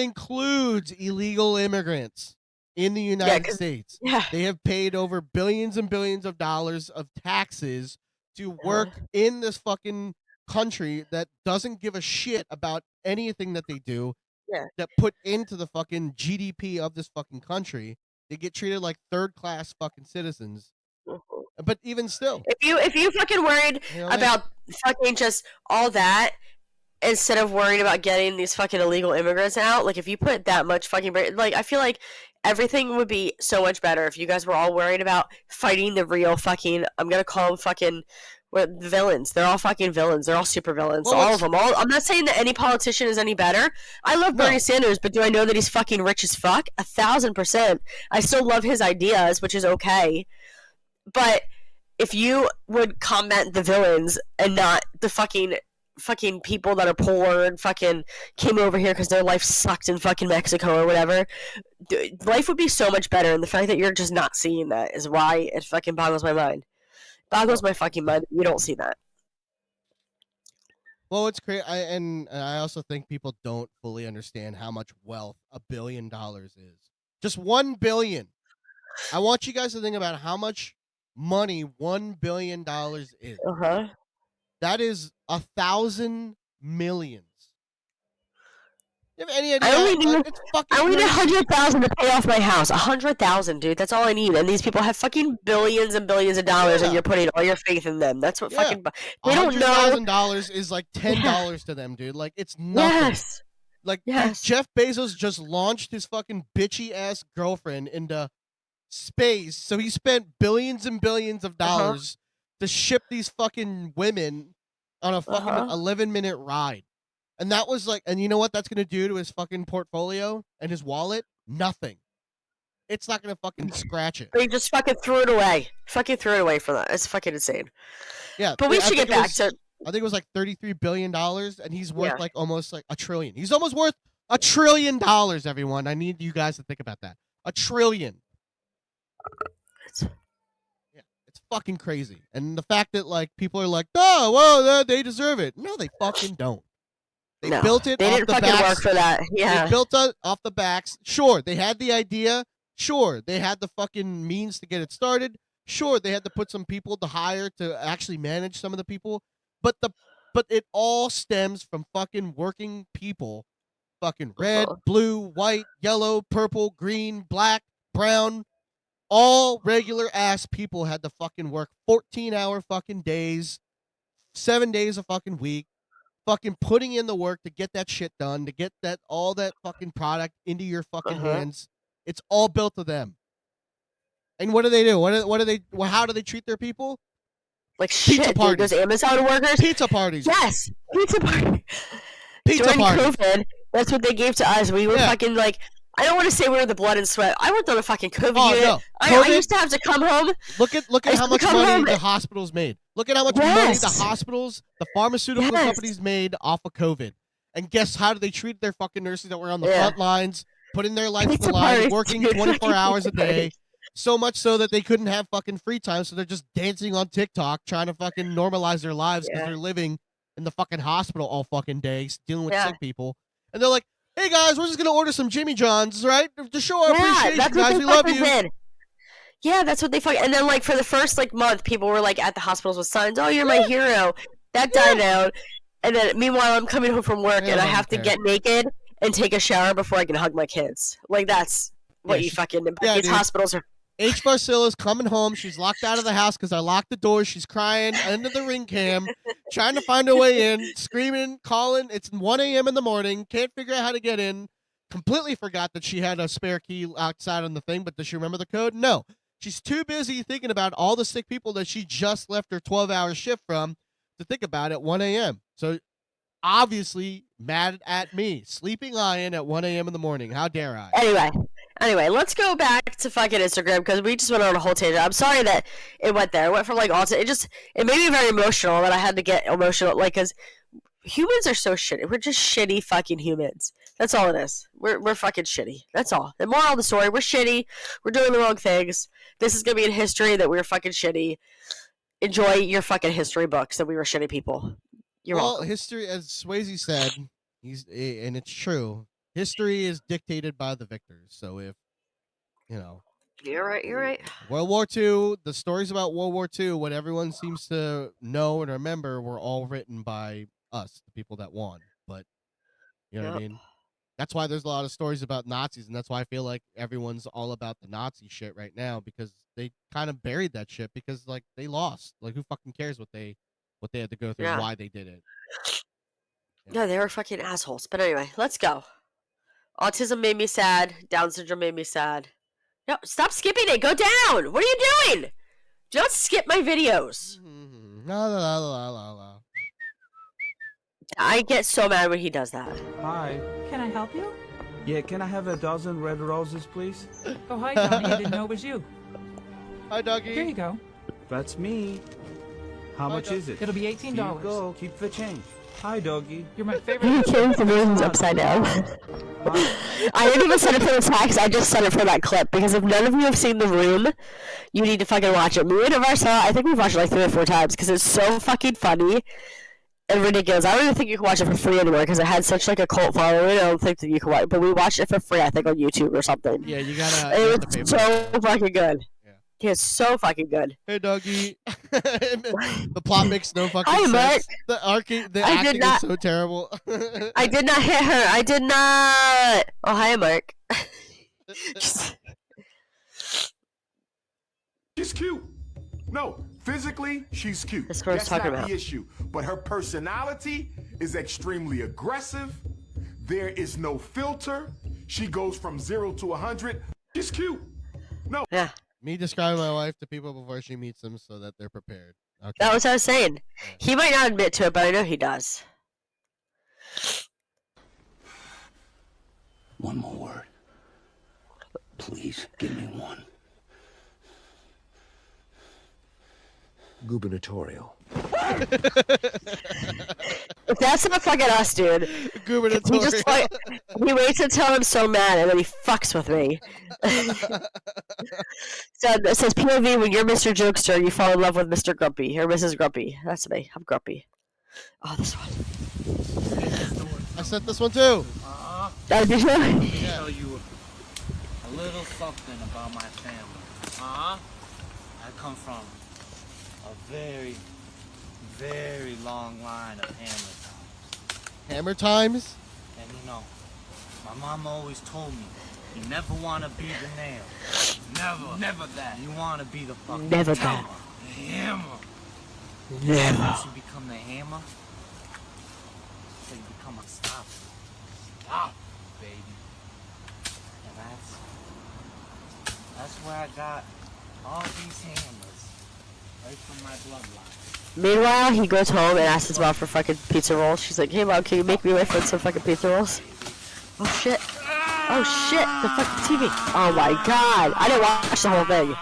includes illegal immigrants in the United 'cause- States. Yeah. They have paid over billions and billions of dollars of taxes to work in this fucking country that doesn't give a shit about anything that they do. Yeah. That put into the fucking GDP of this fucking country. They get treated like third class fucking citizens. But even still, If you fucking worried you know, like, about fucking just all that instead of worrying about getting these fucking illegal immigrants out, like if you put that much fucking like I feel like everything would be so much better if you guys were all worried about fighting the real fucking, I'm gonna call them fucking villains. They're all fucking villains. They're all super villains. Well, all of them. I'm not saying that any politician is any better. I love No. Bernie Sanders, but do I know that he's fucking rich as fuck? 1,000%. I still love his ideas, which is okay. But if you would comment the villains and not the fucking people that are poor and fucking came over here because their life sucked in fucking Mexico or whatever, life would be so much better. And the fact that you're just not seeing that is why it fucking boggles my mind. Boggles my fucking mind. You don't see that. well, it's crazy. And I also think people don't fully understand how much wealth $1 billion is. Just 1 billion. I want you guys to think about how much money $1 billion is. That is 1,000 millions. You have any idea? I only need, It's fucking I only need crazy. 100,000 to pay off my house. 100,000, dude. That's all I need. And these people have fucking billions and billions of dollars, Yeah. and you're putting all your faith in them. That's what Yeah. fucking. They don't know. $100,000 is like $10 to them, dude. Like it's nothing. Yes. Like Yes. Jeff Bezos just launched his fucking bitchy ass girlfriend into space, so he spent billions and billions of dollars to ship these fucking women on a fucking 11-minute ride. And that was like, and you know what that's gonna do to his fucking portfolio and his wallet? Nothing. It's not gonna fucking scratch it. They just fucking threw it away. Fucking threw it away for that. It's fucking insane. Yeah, But we I should think get it back was- to. I think it was like $33 billion, and he's worth Yeah. like almost like $1 trillion. He's almost worth $1 trillion, everyone. I need you guys to think about that. $1 trillion. Yeah, it's fucking crazy. And the fact that like people are like, oh, well, they deserve it. No, they fucking don't. They No, built it they off didn't the fucking backs. work for that. Yeah. They built it off the backs. Sure, they had the idea. Sure, they had the fucking means to get it started. Sure, they had to put some people to hire to actually manage some of the people. But it all stems from fucking working people. Fucking red, blue, white, yellow, purple, green, black, brown. All regular ass people had to fucking work 14-hour fucking days, 7 days a fucking week, fucking putting in the work to get that shit done, to get that all that fucking product into your fucking hands. It's all built to them. And what do they do? What do they? How do they treat their people? Like Pizza shit, dude. parties. Those Amazon workers. Pizza parties. Yes, pizza party. Pizza During parties. COVID, that's what they gave to us. We were Yeah. fucking like. I don't want to say we were the blood and sweat. I worked on a fucking COVID Oh, unit. no. I COVID- used to have to come home. Look at I how used much to come money home the and- hospitals made. Look at how much money Yes. the hospitals, the pharmaceutical Yes. companies made off of COVID. And guess how do they treat their fucking nurses that were on the Yeah. front lines, putting their life on Pizza the line, parties, working dude. 24 hours a Pizza day. parties. So much so that they couldn't have fucking free time, so they're just dancing on TikTok trying to fucking normalize their lives because Yeah. they're living in the fucking hospital all fucking day, dealing with Yeah. sick people. And they're like, hey guys, we're just gonna order some Jimmy John's, right? To show our Yeah, appreciation, that's what guys. they We love fucking you. did. Yeah, that's what they fucking. And then like for the first like month, people were like at the hospitals with signs. Oh, you're my hero. That died out. And then meanwhile, I'm coming home from work Yeah, and I I have to don't care. get naked and take a shower before I can hug my kids. Like that's what Yeah, you she- fucking. yeah, these dude. hospitals are. H. Barcila's coming home. She's locked out of the house because I locked the door. She's crying under the ring cam, trying to find her way in, screaming, calling. It's 1 a.m. in the morning. Can't figure out how to get in. Completely forgot that she had a spare key outside on the thing, but does she remember the code? No. She's too busy thinking about all the sick people that she just left her 12-hour shift from to think about at 1 a.m. So obviously mad at me. Sleeping lion at 1 a.m. in the morning. How dare I? Anyway, let's go back to fucking Instagram because we just went on a whole tangent. I'm sorry that it went there. It went from like all to it made me very emotional that I had to get emotional, like, because humans are so shitty. We're just shitty fucking humans. That's all it is. We're fucking shitty. That's all. The moral of the story: we're shitty. We're doing the wrong things. This is gonna be in history that we were fucking shitty. Enjoy your fucking history books that we were shitty people. You're welcome. History, as Swayze said, and it's true. History is dictated by the victors. So if You're right. You're right. World War II, the stories about World War II, what everyone seems to know and remember, were all written by us, the people that won. But you know what I mean? That's why there's a lot of stories about Nazis, and that's why I feel like everyone's all about the Nazi shit right now, because they kind of buried that shit because like they lost. Like who fucking cares what they had to go through, Yeah. why they did it. No, they were fucking assholes. But anyway, let's go. Autism made me sad. Down syndrome made me sad. No, stop skipping it. Go down. What are you doing? Do not skip my videos. La la la la la la. I get so mad when he does that. Hi. Can I help you? Yeah, can I have a dozen red roses, please? Oh, hi, Johnny. I didn't know it was you. Hi, doggy. Here you go. That's me. How much is it? It'll be Here $18. you go. Keep the change. Hi, doggy. You're my favorite. The room's upside down. I didn't even set it for the text. I just set it for that clip because if none of you have seen The Room, you need to fucking watch it. Me and Avarsa, I think we've watched it like 3 or 4 times because it's so fucking funny and ridiculous. I don't even think you can watch it for free anymore because it had such like a cult following. I don't think that you can watch it, but we watched it for free. I think on YouTube or something. Yeah, you have to pay It's for so it. fucking good. Yeah. It's so fucking good. Hey, doggy. The plot makes no fucking Hi, sense. Mark. The I did acting not- is so terrible. I did not hit her. I did not. Oh, hi, Mark. She's cute. No, physically, she's cute. That's what I was That's talking not about. the issue. But her personality is extremely aggressive. There is no filter. She goes from 0 to 100. She's cute. Yeah, Me describing my wife to people before she meets them so that they're prepared. Okay. that was what I was saying. He might not admit to it, but I know he does. One more word. Please, give me one. Gubernatorial. If that's not fucking us, dude. He Gubernatorial. just he waits until I'm so mad and then he fucks with me. So it says POV when you're Mr. Jokester, you fall in love with Mr. Grumpy or Mrs. Grumpy. That's me. I'm grumpy. Oh, this one. I sent this one too. Oh, did you? Tell you a little something about my family. I come from a very, very long line of Hammer times. And you know, my mama always told me, you never want to be the nail. Never that. You want to be the fucking Never that. hammer. Never. Once you become the hammer, so you become unstoppable. Stop, baby. And that's where I got all these hammers, right from my bloodline. Meanwhile, he goes home and asks his mom for fucking pizza rolls. She's like, hey mom, can you make me my friend some fucking pizza rolls? Oh shit. Oh shit, the fucking TV. Oh my god. I didn't watch the whole thing.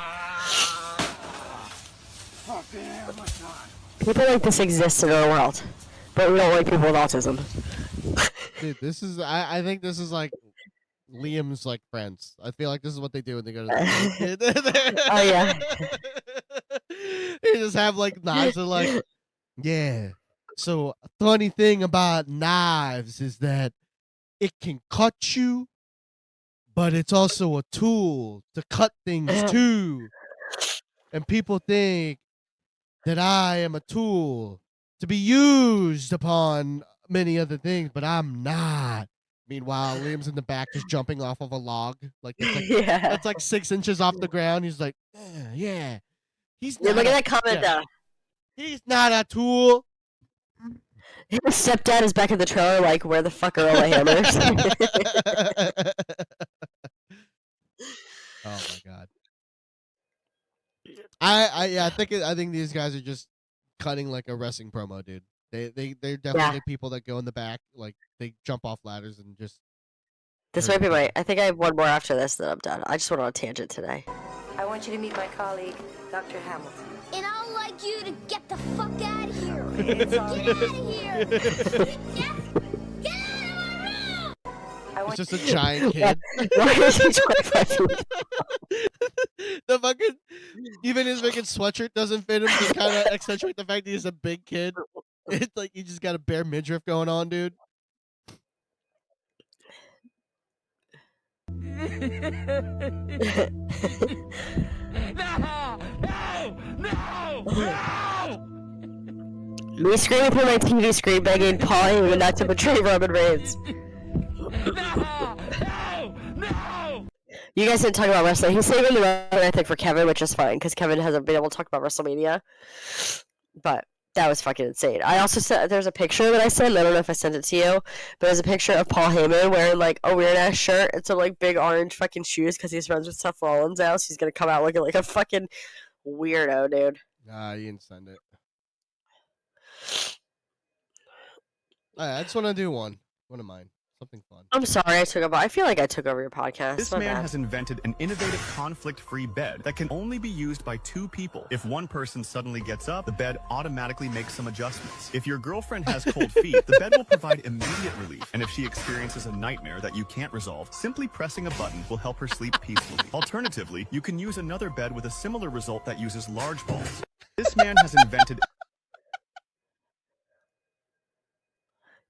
People like this exist in our world. But we don't like people with autism. Dude, this is I think this is like Liam's like friends. I feel like this is what they do when they go to the Oh, yeah. They just have like knives and like, yeah. So funny thing about knives is that it can cut you, but it's also a tool to cut things too. And people think that I am a tool to be used upon many other things, but I'm not. Meanwhile, Liam's in the back just jumping off of a log. Like, Yeah. that's like 6 inches off the ground. He's like, yeah. He's Yeah, not look a- at that comment yeah. He's not a tool. though. His stepdad is back in the trailer like, where the fuck are all the hammers? Oh my god. I think these guys are just cutting like a wrestling promo, dude. They're definitely people that go in the back, like they jump off ladders and just This might be my. I think I have one more after this, then I'm done. I just went on a tangent today. I want you to meet my colleague, Dr. Hamilton. And I'd like you to get the fuck out of here. It's all Get out of here. Get out of my room. I It's want just a giant kid. Why is he 25 feet? The fucking even his fucking sweatshirt doesn't fit him to kind of accentuate the fact that he's a big kid. It's like you just got a bare midriff going on, dude. Me screaming through my TV screen begging Paul Heyman not to betray Roman Reigns. You guys didn't talk about wrestling. He's saving the run, I think, for Kevin, which is fine because Kevin hasn't been able to talk about WrestleMania. But that was fucking insane. I also sent there's a picture that I sent. I don't know if I sent it to you, but there's a picture of Paul Heyman wearing like a weird ass shirt and some like big orange fucking shoes because he's friends with Seth Rollins now. So he's gonna come out looking like a fucking weirdo, dude. Nah, you didn't send it. Alright, I just want to do one of mine. Something fun. I'm sorry I took over. I feel like I took over your podcast. This My man bad. has invented an innovative conflict-free bed that can only be used by 2 people. If one person suddenly gets up, the bed automatically makes some adjustments. If your girlfriend has cold feet, the bed will provide immediate relief. And if she experiences a nightmare that you can't resolve, simply pressing a button will help her sleep peacefully. Alternatively, you can use another bed with a similar result that uses large balls. This man has invented...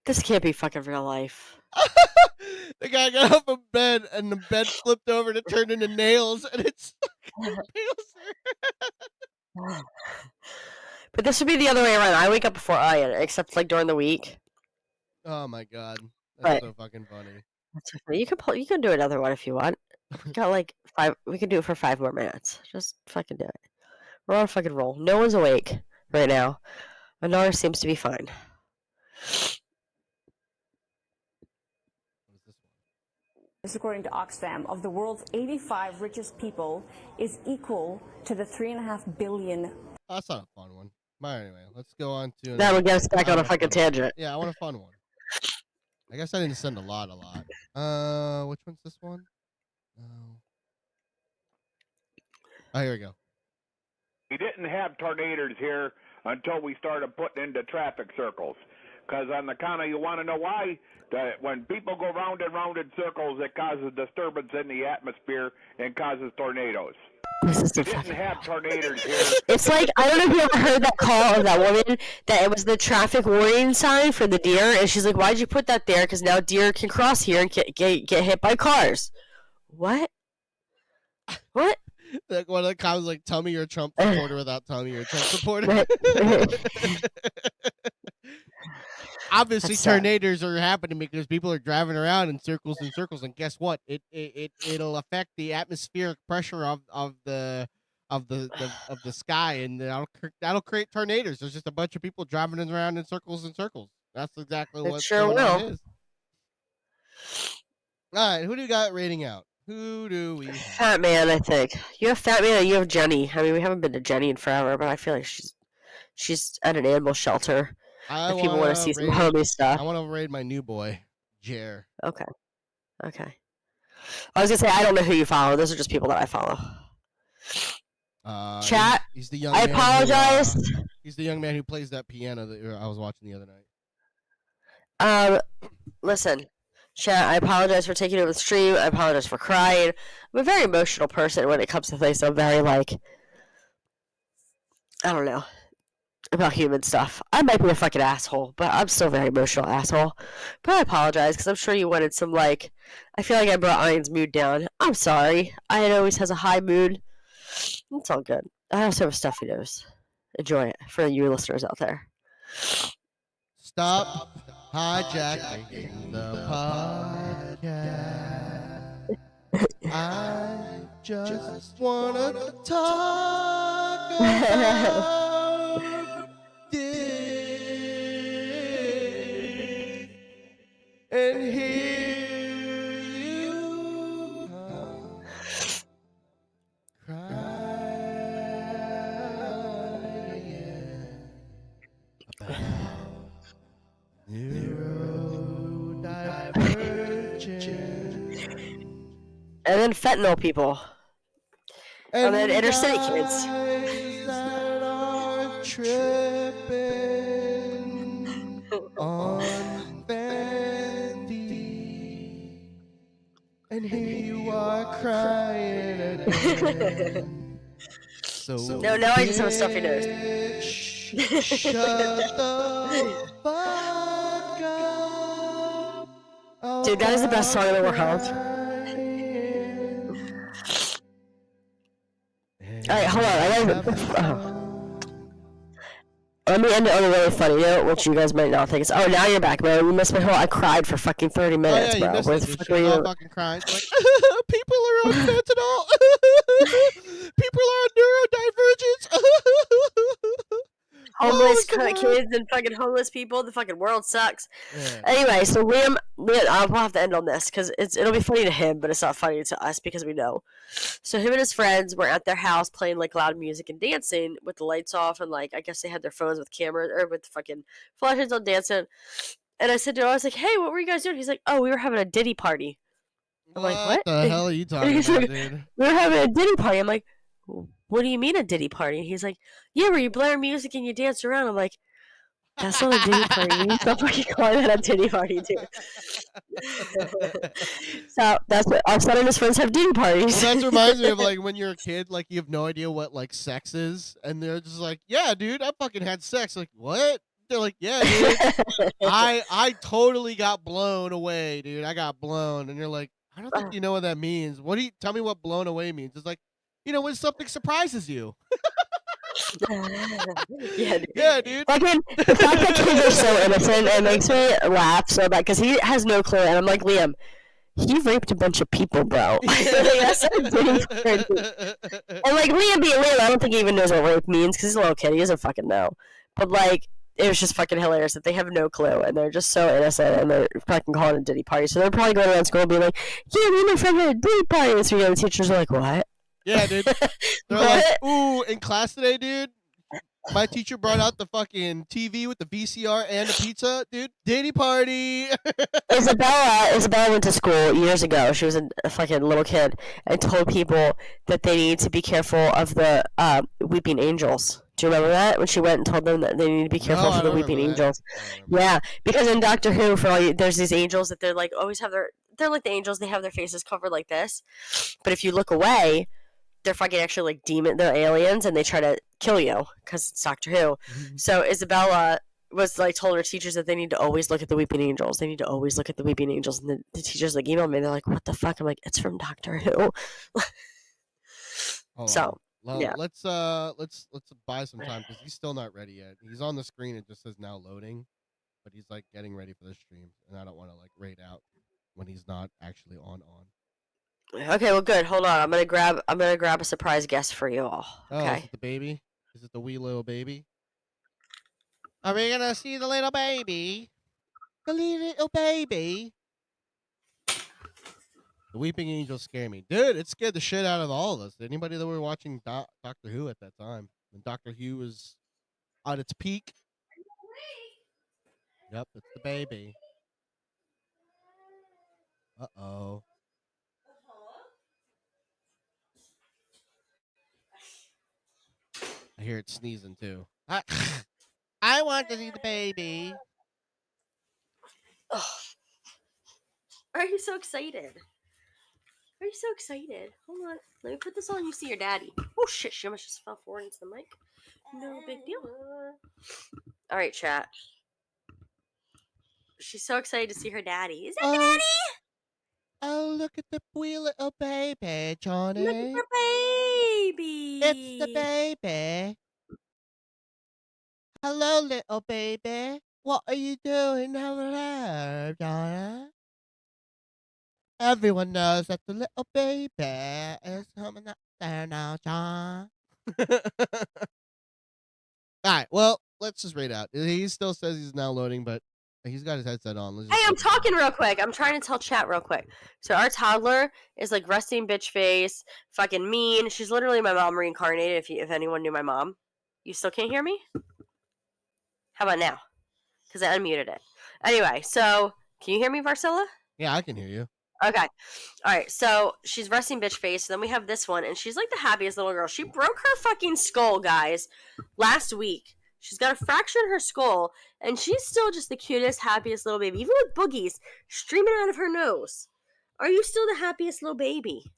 This can't be fucking real life. The guy got off of bed and the bed flipped over to turn into nails and it's But this would be the other way around. I wake up before Ian, except like during the week. Oh my god. That's But- so fucking funny. That's okay. You can do another one if you want. We got like 5. We can do it for 5 more minutes. Just fucking do it. We're on a fucking roll. No one's awake right now. Anar seems to be fine. according to Oxfam, of the world's 85 richest people, is equal to the 3.5 billion. That's not a fun one. But anyway, let's go on to. That'll get us back I on a want fucking fun one. tangent. Yeah, I want a fun one. I guess I didn't send a lot. Which one's this one? Oh, here we go. We didn't have tornadoes here until we started putting into traffic circles. Because on the count of, you want to know why? That when people go round and round in circles, it causes disturbance in the atmosphere and causes tornadoes. We didn't have tornadoes here. It's like, I don't know if you ever heard that call of that woman, that it was the traffic warning sign for the deer, and she's like, why'd you put that there? Because now deer can cross here and get hit by cars. What? What? Like one of the comments like, tell me you're a Trump supporter without telling me you're a Trump supporter. Obviously, That's tornadoes are happening because people are driving around in circles and circles, and guess what? It'll affect the atmospheric pressure of the sky, and that'll create tornadoes. There's just a bunch of people driving around in circles and circles. That's exactly It what sure going on will. is. All right, who do you got rating out? Who do we have? Fat Man, I think. You have Fat Man and you have Jenny. I mean, we haven't been to Jenny in forever, but I feel like she's at an animal shelter. If people want to see some homie stuff. I want to raid my new boy, Jer. Okay. Okay. I was gonna say I don't know who you follow. Those are just people that I follow. Chat. He's the young I man who, apologize. he's the young man who plays that piano that I was watching the other night. Listen, chat. I apologize for taking over the stream. I apologize for crying. I'm a very emotional person when it comes to things. I'm very like, I don't know, about human stuff. I might be a fucking asshole, but I'm still a very emotional asshole. But I apologize because I'm sure you wanted some like. I feel like I brought Ian's mood down. I'm sorry. Ian always has a high mood. It's all good. I also have a stuffy nose. Enjoy it for you listeners out there. Stop hijacking the podcast. I just wanna talk about dick and hear you crying about neurodivergent. And then fentanyl people. And then inner city kids. That are tripping on Fendi. And here you are crying again. So No, now I just have a stuffy nose. Shut the fuck up. Dude, that is the best song in the world. Alright, hold on. Let me end it on a really funny note, which you guys might not think is. Oh, now you're back, man. You missed my whole. I cried for fucking 30 minutes, you bro. missed Where it, the dude. fuck She were was all you? fucking crying. She's like, people are on fentanyl. People are on neurodivergence. Homeless the world? kids and fucking homeless people. The fucking world sucks. Yeah. Anyway, so Liam, we'll have to end on this because it'll be funny to him, but it's not funny to us because we know. So him and his friends were at their house playing like loud music and dancing with the lights off, and like I guess they had their phones with cameras or with fucking flashes on dancing. And I said to him, I was like, "Hey, what were you guys doing?" He's like, "Oh, we were having a Diddy party." I'm like, "What the hell are you talking He's about, like, dude? "We were having a Diddy party." I'm like, "What do you mean a Diddy party?" And he's like, "Yeah, where you blare music and you dance around." I'm like, "That's not a Diddy party. You stop fucking calling that a Diddy party, dude." So that's what our son and his friends have Diddy parties. Well, that reminds me of like when you're a kid, like you have no idea what like sex is, and they're just like, "Yeah, dude, I fucking had sex." Like, what? They're like, "Yeah, dude, I totally got blown away, dude. I got blown." And you're like, "I don't think you know what that means. What do you tell me what blown away means?" It's like, when something surprises you. Yeah, dude. Yeah, dude. Fucking the fact that kids are so innocent, it makes me laugh so bad because he has no clue, and I'm like, Liam, he raped a bunch of people, bro. Like, that's what Diddy party. And like Liam being Liam, I don't think he even knows what rape means because he's a little kid. He doesn't fucking know. But like, it was just fucking hilarious that they have no clue and they're just so innocent and they're fucking calling it a Diddy party. So they're probably going around school being like, "Yeah, me and my friend had a Diddy party." And so the teachers are like, "What?" Yeah, dude. They're like, "Ooh, in class today, dude, my teacher brought out the fucking TV with the VCR and the pizza, dude. Diddy party." Isabella went to school years ago. She was a fucking little kid and told people that they need to be careful of the weeping angels. Do you remember that when she went and told them that they need to be careful No, for the weeping angels? Yeah, because in Doctor Who, there's these angels that they're like always have they're like the angels. They have their faces covered like this, but if you look away, they're fucking actually like they're aliens and they try to kill you because it's Doctor Who. Mm-hmm. So Isabella was like told her teachers that they need to always look at the weeping angels. They need to always look at the weeping angels. And the teachers like emailed me. They're like, "What the fuck?" I'm like, "It's from Doctor Who." So Well, yeah. let's buy some time because he's still not ready yet. He's on the screen. It just says now loading, but he's like getting ready for the stream, and I don't want to like raid out when he's not actually on. Okay, well, good. Hold on. I'm gonna grab a surprise guest for you all. Oh, Okay. is it the baby? Is it the wee little baby? Are we gonna see the little baby? The little baby. The weeping angels scare me, dude. It scared the shit out of all of us. Anybody that were watching Doctor Who at that time, when Doctor Who was at its peak. Yep, it's the baby. Uh-oh. I hear it sneezing too. I want to see the baby. Ugh. Are you so excited? Are you so excited? Hold on. Let me put this on. You see your daddy. Oh shit! She almost just fell forward into the mic. No big deal. All right, chat. She's so excited to see her daddy. Is that daddy? Oh, look at the wee little baby, Johnny. Look at the baby. It's the baby. Hello, little baby. What are you doing over there, Donna? Everyone knows that the little baby is coming up there now, John. Alright, well, let's just read out. He still says he's now loading, but he's got his headset on. Let's just Hey, I'm talking real quick. I'm trying to tell chat real quick. So our toddler is like resting bitch face, fucking mean. She's literally my mom reincarnated. If anyone knew my mom, you still can't hear me. How about now? Because I unmuted it. Anyway, so can you hear me, Varcilla? Yeah, I can hear you. Okay. All right. So she's resting bitch face. Then we have this one, and she's like the happiest little girl. She broke her fucking skull, guys, last week. She's got a fracture in her skull, and she's still just the cutest, happiest little baby, even with boogies streaming out of her nose. Are you still the happiest little baby?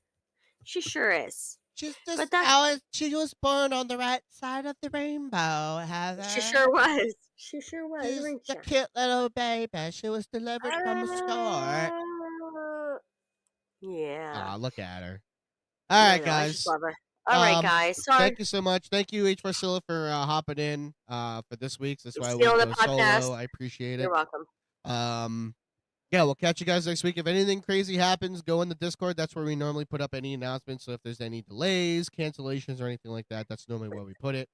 She sure is. She's just But that she was born on the right side of the rainbow, Heather. she sure was. She sure was. She's Wasn't the she? cute little baby. She was delivered from the store. Yeah. Ah, look at her. I All right, know, I just guys. love her. All right, guys. Sorry. Thank you so much. Thank you, H. Priscilla, for hopping in for this week's. That's why we Stealing go the podcast. solo. I appreciate it. You're welcome. Yeah, we'll catch you guys next week. If anything crazy happens, go in the Discord. That's where we normally put up any announcements. So if there's any delays, cancellations, or anything like that, that's normally where we put it.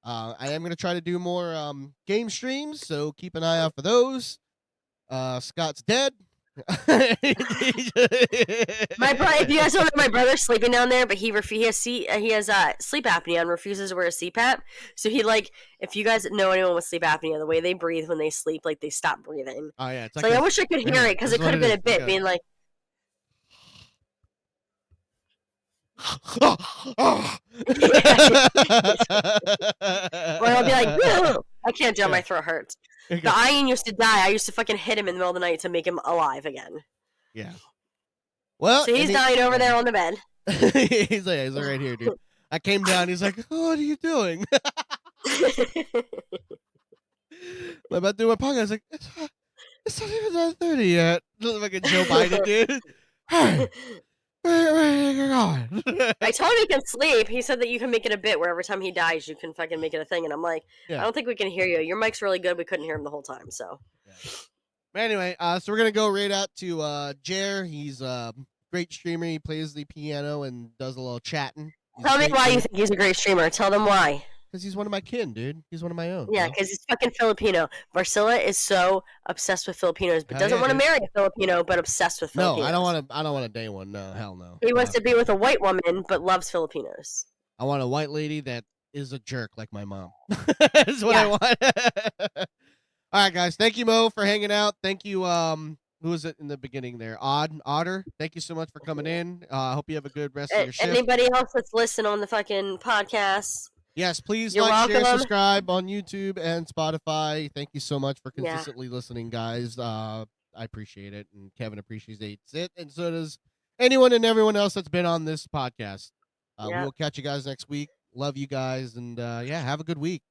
I am going to try to do more game streams, so keep an eye out for those. Scott's dead. My brother, if you guys don't know, my brother's sleeping down there, but he has sleep apnea and refuses to wear a CPAP. So he if you guys know anyone with sleep apnea, the way they breathe when they sleep, they stop breathing. Oh yeah, it's so I wish I could hear it because it could have been a bit being like. Well, I'll be like, "Whoa." I can't do it. My throat hurts. The Ian used to die. I used to fucking hit him in the middle of the night to make him alive again. Yeah. Well, so he's dying over there on the bed. he's right here, dude. I came down. He's like, oh, "What are you doing?" I'm about to do my podcast. I was like, it's not even 9:30 yet. Fucking Joe Biden, dude. Hey, where are you going? I told him he can sleep. He said that you can make it a bit where every time he dies, you can fucking make it a thing. And I'm like, I don't think we can hear you. Your mic's really good. We couldn't hear him the whole time. So. But anyway, so we're gonna go right out to Jer. He's a great streamer. He plays the piano and does a little chatting. Tell me why you think he's a great streamer. Tell them why. Because he's one of my kin, dude. He's one of my own. Yeah, because he's fucking Filipino. Marcilla is so obsessed with Filipinos, but doesn't want to marry a Filipino, but obsessed with Filipinos. No, I don't want to date one. No, hell no. He wants to be with a white woman, but loves Filipinos. I want a white lady that is a jerk like my mom. That's what I want. All right, guys. Thank you, Mo, for hanging out. Thank you. Who was it in the beginning there? Otter. Thank you so much for coming in. I hope you have a good rest of your shift. Anybody else that's listening on the fucking podcast? Yes, please You're like, welcome. share, subscribe on YouTube and Spotify. Thank you so much for consistently listening, guys. I appreciate it, and Kevin appreciates it, and so does anyone and everyone else that's been on this podcast. We will catch you guys next week. Love you guys, and have a good week.